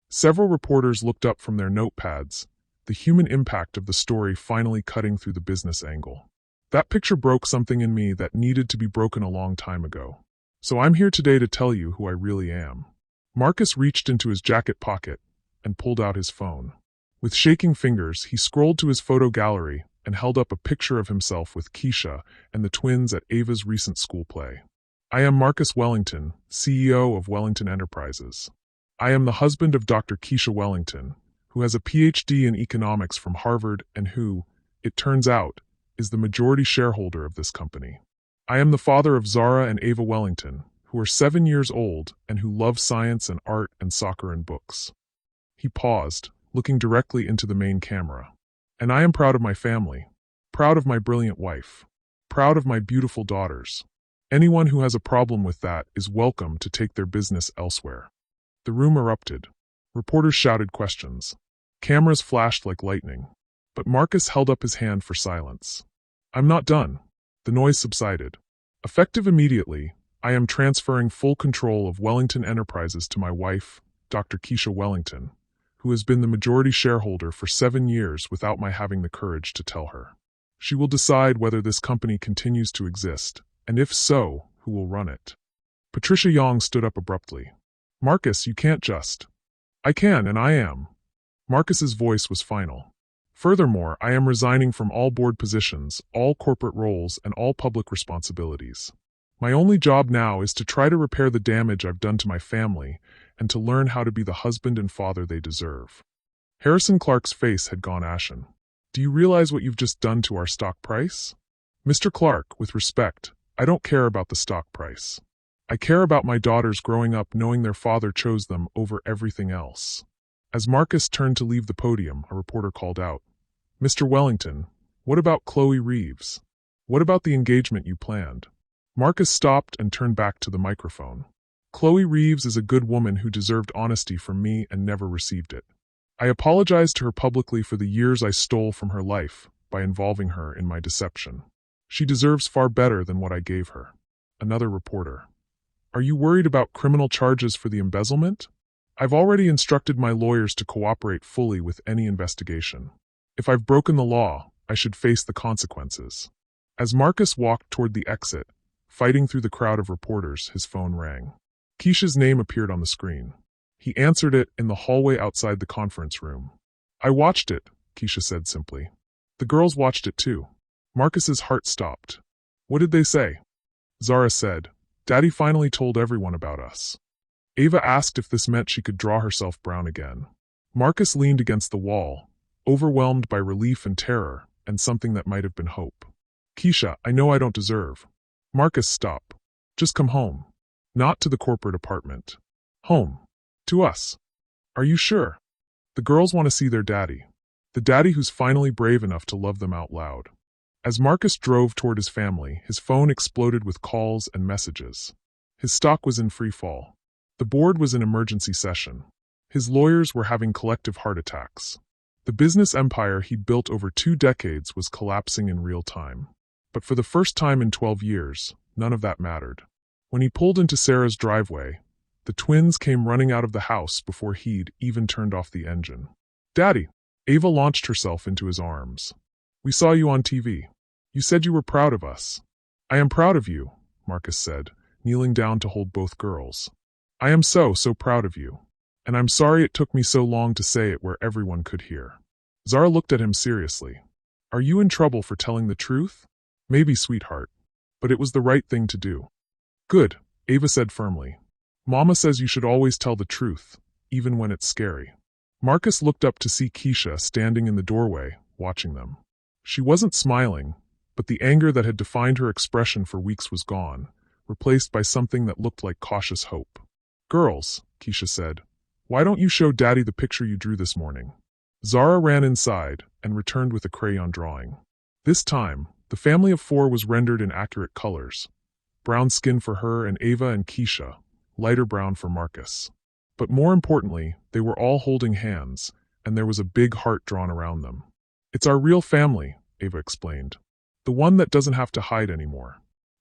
Several reporters looked up from their notepads, the human impact of the story finally cutting through the business angle. That picture broke something in me that needed to be broken a long time ago. So I'm here today to tell you who I really am. Marcus reached into his jacket pocket and pulled out his phone. With shaking fingers, he scrolled to his photo gallery and held up a picture of himself with Keisha and the twins at Ava's recent school play. I am Marcus Wellington, CEO of Wellington Enterprises. I am the husband of Dr. Keisha Wellington, who has a PhD in economics from Harvard and who, it turns out, is the majority shareholder of this company. I am the father of Zara and Ava Wellington, who are 7 years old and who love science and art and soccer and books. He paused, looking directly into the main camera. And I am proud of my family, proud of my brilliant wife, proud of my beautiful daughters. Anyone who has a problem with that is welcome to take their business elsewhere. The room erupted. Reporters shouted questions. Cameras flashed like lightning. But Marcus held up his hand for silence. I'm not done. The noise subsided. Effective immediately, I am transferring full control of Wellington Enterprises to my wife, Dr. Keisha Wellington, who has been the majority shareholder for 7 years without my having the courage to tell her. She will decide whether this company continues to exist, and if so, who will run it. Patricia Young stood up abruptly. Marcus, you can't just. I can, and I am. Marcus's voice was final. Furthermore, I am resigning from all board positions, all corporate roles, and all public responsibilities. My only job now is to try to repair the damage I've done to my family and to learn how to be the husband and father they deserve. Harrison Clark's face had gone ashen. Do you realize what you've just done to our stock price? Mr. Clark, with respect, I don't care about the stock price. I care about my daughters growing up knowing their father chose them over everything else. As Marcus turned to leave the podium, a reporter called out, Mr. Wellington, what about Chloe Reeves? What about the engagement you planned? Marcus stopped and turned back to the microphone. Chloe Reeves is a good woman who deserved honesty from me and never received it. I apologized to her publicly for the years I stole from her life by involving her in my deception. She deserves far better than what I gave her. Another reporter. Are you worried about criminal charges for the embezzlement? I've already instructed my lawyers to cooperate fully with any investigation. If I've broken the law, I should face the consequences. As Marcus walked toward the exit, fighting through the crowd of reporters, his phone rang. Keisha's name appeared on the screen. He answered it in the hallway outside the conference room. I watched it, Keisha said simply. The girls watched it too. Marcus's heart stopped. What did they say? Zara said, Daddy finally told everyone about us. Ava asked if this meant she could draw herself brown again. Marcus leaned against the wall, overwhelmed by relief and terror, and something that might have been hope. Keisha, I know I don't deserve. Marcus, stop. Just come home. Not to the corporate apartment. Home. To us. Are you sure? The girls want to see their daddy. The daddy who's finally brave enough to love them out loud. As Marcus drove toward his family, his phone exploded with calls and messages. His stock was in free fall. The board was in emergency session. His lawyers were having collective heart attacks. The business empire he'd built over 2 decades was collapsing in real time. But for the first time in 12 years, none of that mattered. When he pulled into Sarah's driveway, the twins came running out of the house before he'd even turned off the engine. Daddy! Ava launched herself into his arms. We saw you on TV. You said you were proud of us. I am proud of you, Marcus said, kneeling down to hold both girls. I am so proud of you. And I'm sorry it took me so long to say it where everyone could hear. Zara looked at him seriously. Are you in trouble for telling the truth? Maybe, sweetheart. But it was the right thing to do. Good, Ava said firmly. Mama says you should always tell the truth, even when it's scary. Marcus looked up to see Keisha standing in the doorway, watching them. She wasn't smiling, but the anger that had defined her expression for weeks was gone, replaced by something that looked like cautious hope. Girls, Keisha said, why don't you show Daddy the picture you drew this morning? Zara ran inside and returned with a crayon drawing. This time, the family of 4 was rendered in accurate colors. Brown skin for her and Ava and Keisha, lighter brown for Marcus. But more importantly, they were all holding hands, and there was a big heart drawn around them. It's our real family, Ava explained. The one that doesn't have to hide anymore.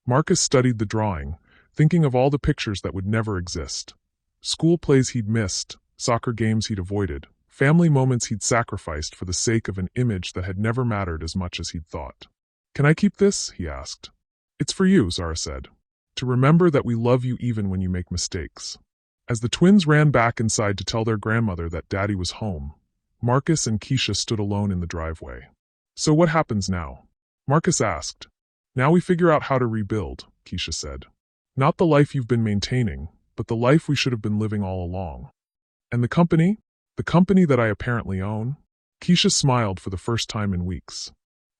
Marcus studied the drawing, thinking of all the pictures that would never exist. School plays he'd missed, soccer games he'd avoided, family moments he'd sacrificed for the sake of an image that had never mattered as much as he'd thought. Can I keep this? He asked. It's for you, Zara said. To remember that we love you even when you make mistakes. As the twins ran back inside to tell their grandmother that Daddy was home, Marcus and Keisha stood alone in the driveway. So what happens now? Marcus asked. Now we figure out how to rebuild, Keisha said. Not the life you've been maintaining, but the life we should have been living all along. And the company? The company that I apparently own? Keisha smiled for the first time in weeks.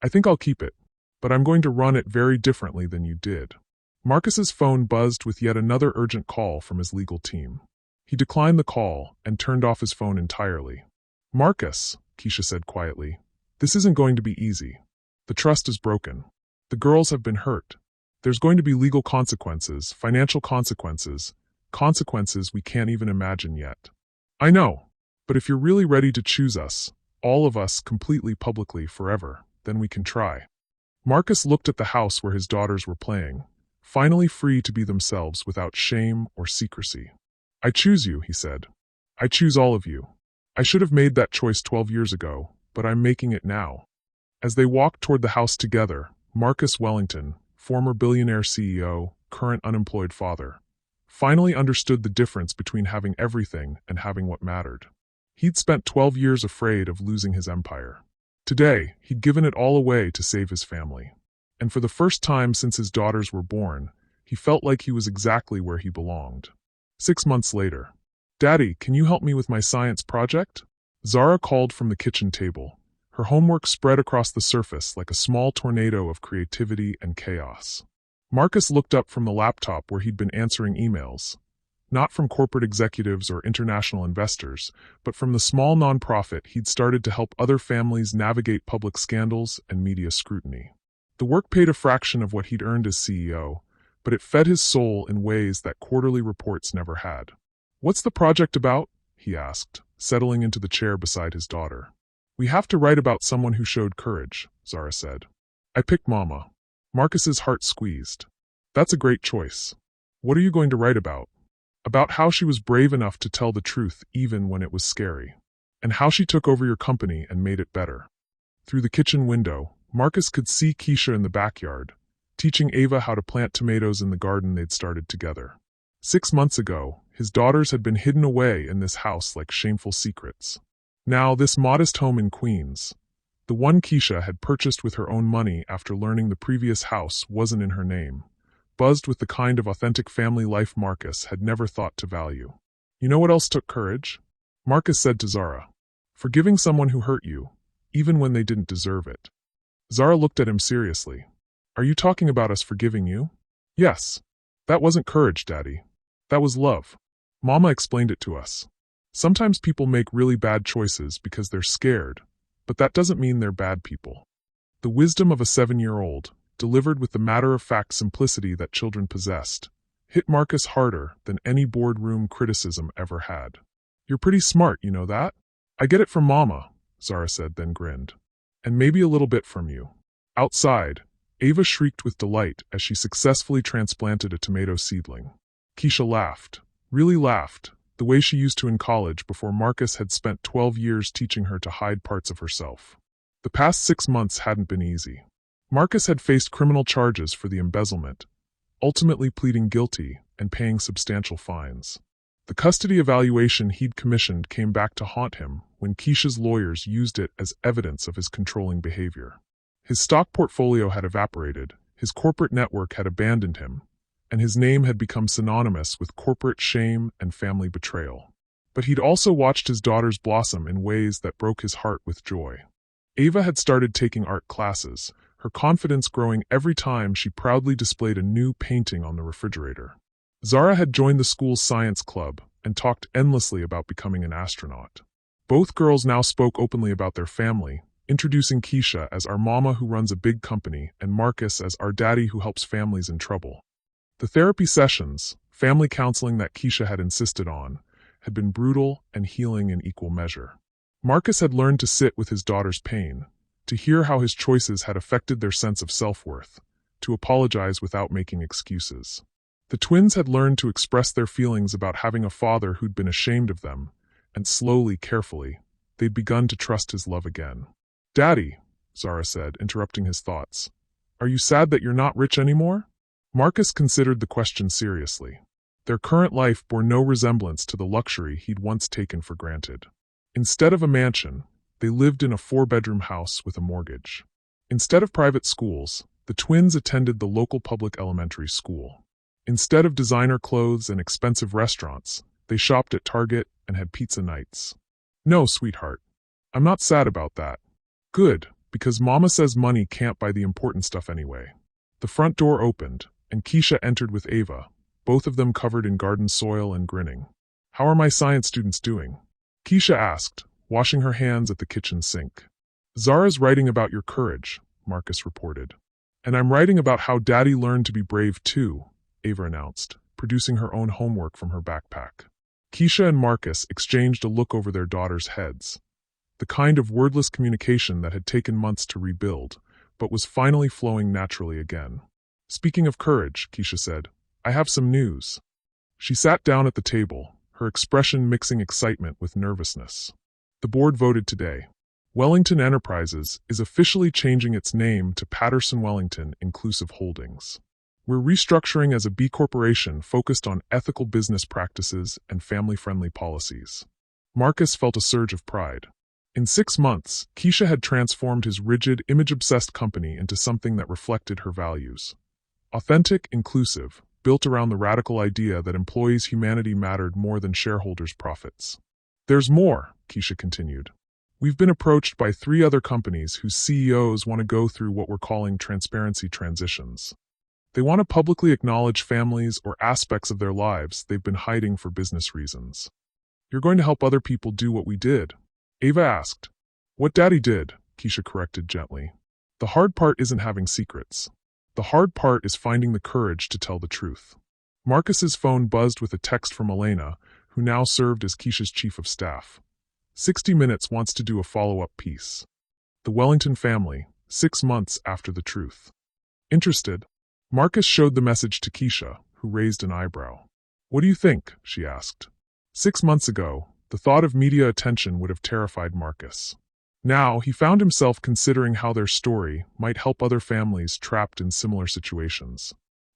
I think I'll keep it, but I'm going to run it very differently than you did. Marcus's phone buzzed with yet another urgent call from his legal team. He declined the call and turned off his phone entirely. Marcus, Keisha said quietly, this isn't going to be easy. The trust is broken. The girls have been hurt. There's going to be legal consequences, financial consequences, consequences we can't even imagine yet. I know, but if you're really ready to choose us, all of us, completely, publicly, forever, then we can try. Marcus looked at the house where his daughters were playing, finally free to be themselves without shame or secrecy. I choose you, he said. I choose all of you. I should have made that choice 12 years ago, but I'm making it now. As they walked toward the house together, Marcus Wellington, former billionaire CEO, current unemployed father, finally understood the difference between having everything and having what mattered. He'd spent 12 years afraid of losing his empire. Today, he'd given it all away to save his family. And for the first time since his daughters were born, he felt like he was exactly where he belonged. 6 months later. Daddy, can you help me with my science project? Zara called from the kitchen table. Her homework spread across the surface like a small tornado of creativity and chaos. Marcus looked up from the laptop where he'd been answering emails. Not from corporate executives or international investors, but from the small nonprofit he'd started to help other families navigate public scandals and media scrutiny. The work paid a fraction of what he'd earned as CEO, but it fed his soul in ways that quarterly reports never had. What's the project about? He asked, settling into the chair beside his daughter. We have to write about someone who showed courage, Zara said. I picked Mama. Marcus's heart squeezed. That's a great choice. What are you going to write about? About how she was brave enough to tell the truth even when it was scary. And how she took over your company and made it better. Through the kitchen window, Marcus could see Keisha in the backyard, teaching Ava how to plant tomatoes in the garden they'd started together. 6 months ago, his daughters had been hidden away in this house like shameful secrets. Now, this modest home in Queens, the one Keisha had purchased with her own money after learning the previous house wasn't in her name, buzzed with the kind of authentic family life Marcus had never thought to value. You know what else took courage? Marcus said to Zara. Forgiving someone who hurt you, even when they didn't deserve it. Zara looked at him seriously. Are you talking about us forgiving you? Yes. That wasn't courage, Daddy. That was love. Mama explained it to us. Sometimes people make really bad choices because they're scared, but that doesn't mean they're bad people. The wisdom of a 7-year-old, delivered with the matter-of-fact simplicity that children possessed, hit Marcus harder than any boardroom criticism ever had. You're pretty smart, you know that? I get it from Mama, Zara said, then grinned. And maybe a little bit from you. Outside, Ava shrieked with delight as she successfully transplanted a tomato seedling. Keisha laughed, really laughed, the way she used to in college before Marcus had spent 12 years teaching her to hide parts of herself. The past 6 months hadn't been easy. Marcus had faced criminal charges for the embezzlement, ultimately pleading guilty and paying substantial fines. The custody evaluation he'd commissioned came back to haunt him when Keisha's lawyers used it as evidence of his controlling behavior. His stock portfolio had evaporated, his corporate network had abandoned him, and his name had become synonymous with corporate shame and family betrayal. But he'd also watched his daughters blossom in ways that broke his heart with joy. Ava had started taking art classes, her confidence growing every time she proudly displayed a new painting on the refrigerator. Zara had joined the school's science club and talked endlessly about becoming an astronaut. Both girls now spoke openly about their family, introducing Keisha as our mama who runs a big company and Marcus as our daddy who helps families in trouble. The therapy sessions, family counseling that Keisha had insisted on, had been brutal and healing in equal measure. Marcus had learned to sit with his daughter's pain, to hear how his choices had affected their sense of self-worth, to apologize without making excuses. The twins had learned to express their feelings about having a father who'd been ashamed of them, and slowly, carefully, they'd begun to trust his love again. "Daddy," Zara said, interrupting his thoughts, "are you sad that you're not rich anymore?" Marcus considered the question seriously. Their current life bore no resemblance to the luxury he'd once taken for granted. Instead of a mansion, they lived in a 4-bedroom house with a mortgage. Instead of private schools, the twins attended the local public elementary school. Instead of designer clothes and expensive restaurants, they shopped at Target and had pizza nights. "No, sweetheart. I'm not sad about that." "Good, because Mama says money can't buy the important stuff anyway." The front door opened, and Keisha entered with Ava, both of them covered in garden soil and grinning. "How are my science students doing?" Keisha asked, washing her hands at the kitchen sink. "Zara's writing about your courage," Marcus reported. "And I'm writing about how Daddy learned to be brave too," Ava announced, producing her own homework from her backpack. Keisha and Marcus exchanged a look over their daughters' heads. The kind of wordless communication that had taken months to rebuild, but was finally flowing naturally again. "Speaking of courage," Keisha said, "I have some news." She sat down at the table, her expression mixing excitement with nervousness. The board voted today. Wellington Enterprises is officially changing its name to Patterson Wellington Inclusive Holdings. We're restructuring as a B corporation focused on ethical business practices and family-friendly policies. Marcus felt a surge of pride. In 6 months, Keisha had transformed his rigid, image-obsessed company into something that reflected her values. Authentic, inclusive, built around the radical idea that employees' humanity mattered more than shareholders' profits. "There's more," Keisha continued. "We've been approached by 3 other companies whose CEOs want to go through what we're calling transparency transitions. They want to publicly acknowledge families or aspects of their lives they've been hiding for business reasons." "You're going to help other people do what we did?" Ava asked. "What Daddy did," Keisha corrected gently. "The hard part isn't having secrets. The hard part is finding the courage to tell the truth." Marcus's phone buzzed with a text from Elena, who now served as Keisha's chief of staff. 60 Minutes wants to do a follow-up piece. The Wellington family, 6 months after the truth. Interested? Marcus showed the message to Keisha, who raised an eyebrow. "What do you think?" she asked. 6 months ago, the thought of media attention would have terrified Marcus. Now, he found himself considering how their story might help other families trapped in similar situations.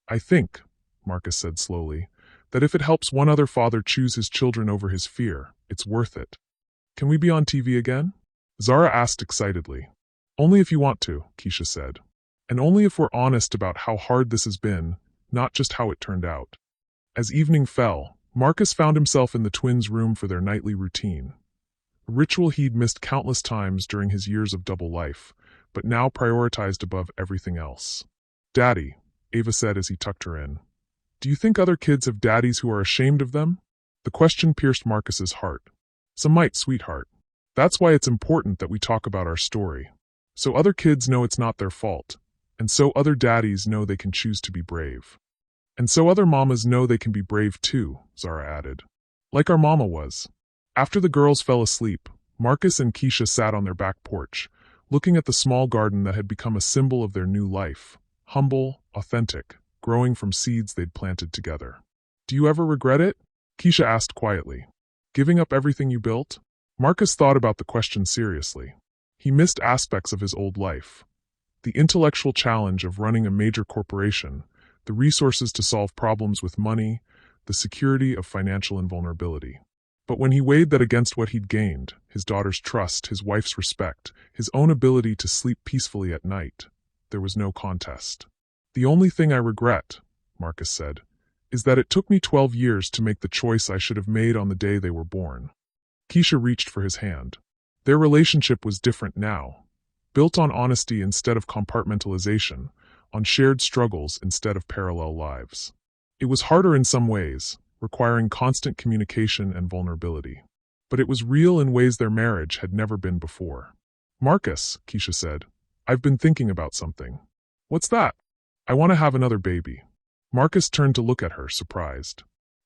"I think," Marcus said slowly, "that if it helps one other father choose his children over his fear, it's worth it." "Can we be on TV again?" Zara asked excitedly. "Only if you want to," Keisha said. "And only if we're honest about how hard this has been, not just how it turned out." As evening fell, Marcus found himself in the twins' room for their nightly routine. A ritual he'd missed countless times during his years of double life, but now prioritized above everything else. "Daddy," Ava said as he tucked her in, "do you think other kids have daddies who are ashamed of them?" The question pierced Marcus's heart. "Some might, sweetheart. That's why it's important that we talk about our story. So other kids know it's not their fault, and so other daddies know they can choose to be brave. And so other mamas know they can be brave too," Zara added. "Like our mama was." After the girls fell asleep, Marcus and Keisha sat on their back porch, looking at the small garden that had become a symbol of their new life, humble, authentic, growing from seeds they'd planted together. "Do you ever regret it?" Keisha asked quietly. "Giving up everything you built?" Marcus thought about the question seriously. He missed aspects of his old life. The intellectual challenge of running a major corporation, the resources to solve problems with money, the security of financial invulnerability. But when he weighed that against what he'd gained, his daughter's trust, his wife's respect, his own ability to sleep peacefully at night, there was no contest. "The only thing I regret," Marcus said, "is that it took me 12 years to make the choice I should have made on the day they were born." Keisha reached for his hand. Their relationship was different now, built on honesty instead of compartmentalization, on shared struggles instead of parallel lives. It was harder in some ways, requiring constant communication and vulnerability. But it was real in ways their marriage had never been before. "Marcus," Keisha said, "I've been thinking about something." "What's that?" "I want to have another baby." Marcus turned to look at her, surprised.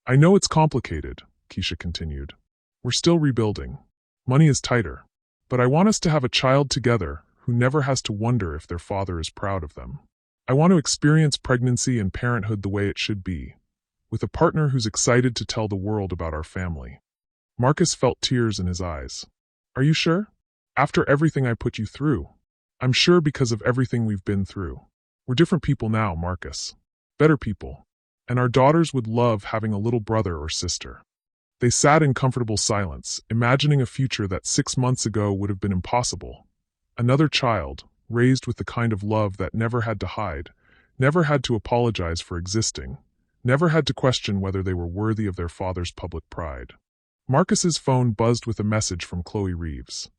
"I know it's complicated," Keisha continued. "We're still rebuilding. Money is tighter. But I want us to have a child together who never has to wonder if their father is proud of them. I want to experience pregnancy and parenthood the way it should be, with a partner who's excited to tell the world about our family." Marcus felt tears in his eyes. "Are you sure? After everything I put you through?" "I'm sure because of everything we've been through. We're different people now, Marcus. Better people. And our daughters would love having a little brother or sister." They sat in comfortable silence, imagining a future that 6 months ago would have been impossible. Another child, raised with the kind of love that never had to hide, never had to apologize for existing, never had to question whether they were worthy of their father's public pride. Marcus's phone buzzed with a message from Chloe Reeves.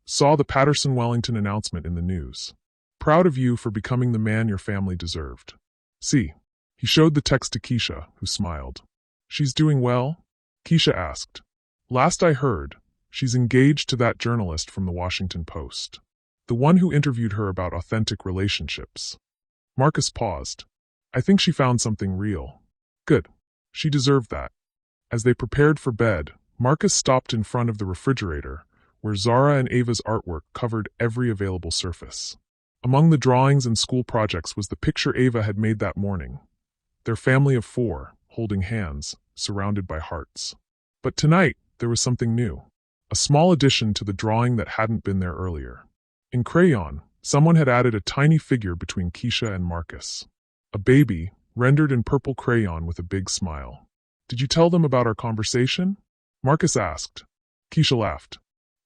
"Saw the Patterson-Wellington announcement in the news. Proud of you for becoming the man your family deserved. See." He showed the text to Keisha, who smiled. "She's doing well?" Keisha asked. "Last I heard, she's engaged to that journalist from the Washington Post. The one who interviewed her about authentic relationships." Marcus paused. "I think she found something real." "Good. She deserved that." As they prepared for bed, Marcus stopped in front of the refrigerator, where Zara and Ava's artwork covered every available surface. Among the drawings and school projects was the picture Ava had made that morning. Their family of 4, holding hands, surrounded by hearts. But tonight, there was something new. A small addition to the drawing that hadn't been there earlier. In crayon, someone had added a tiny figure between Keisha and Marcus. A baby, rendered in purple crayon with a big smile. "Did you tell them about our conversation?" Marcus asked. Keisha laughed.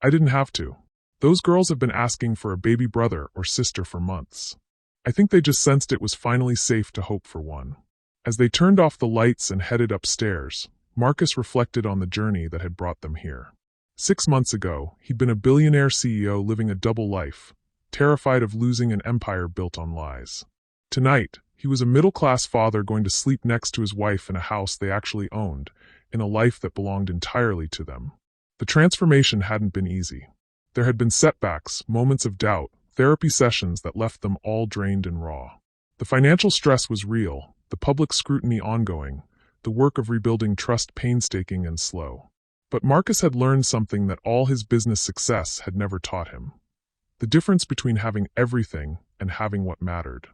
"I didn't have to. Those girls have been asking for a baby brother or sister for months. I think they just sensed it was finally safe to hope for one." As they turned off the lights and headed upstairs, Marcus reflected on the journey that had brought them here. 6 months ago, he'd been a billionaire CEO living a double life, terrified of losing an empire built on lies. Tonight, he was a middle-class father going to sleep next to his wife in a house they actually owned, in a life that belonged entirely to them. The transformation hadn't been easy. There had been setbacks, moments of doubt, therapy sessions that left them all drained and raw. The financial stress was real, the public scrutiny ongoing, the work of rebuilding trust painstaking and slow. But Marcus had learned something that all his business success had never taught him. The difference between having everything and having what mattered.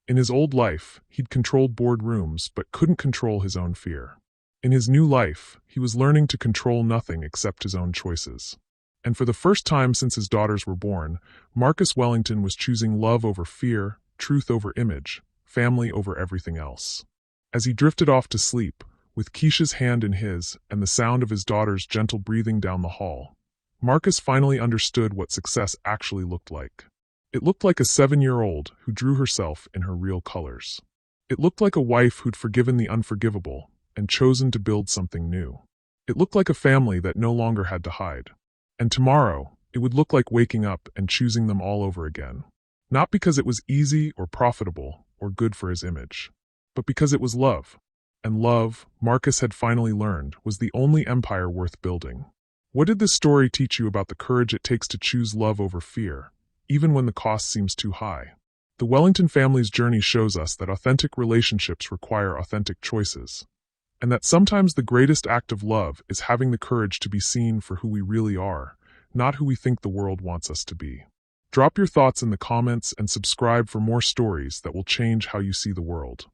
In his old life, he'd controlled boardrooms but couldn't control his own fear. In his new life, he was learning to control nothing except his own choices. And for the first time since his daughters were born, Marcus Wellington was choosing love over fear, truth over image, family over everything else. As he drifted off to sleep, with Keisha's hand in his and the sound of his daughter's gentle breathing down the hall, Marcus finally understood what success actually looked like. It looked like a 7-year-old who drew herself in her real colors. It looked like a wife who'd forgiven the unforgivable and chosen to build something new. It looked like a family that no longer had to hide. And tomorrow, it would look like waking up and choosing them all over again. Not because it was easy or profitable or good for his image, but because it was love. And love, Marcus had finally learned, was the only empire worth building. What did this story teach you about the courage it takes to choose love over fear, even when the cost seems too high? The Wellington family's journey shows us that authentic relationships require authentic choices, and that sometimes the greatest act of love is having the courage to be seen for who we really are, not who we think the world wants us to be. Drop your thoughts in the comments and subscribe for more stories that will change how you see the world.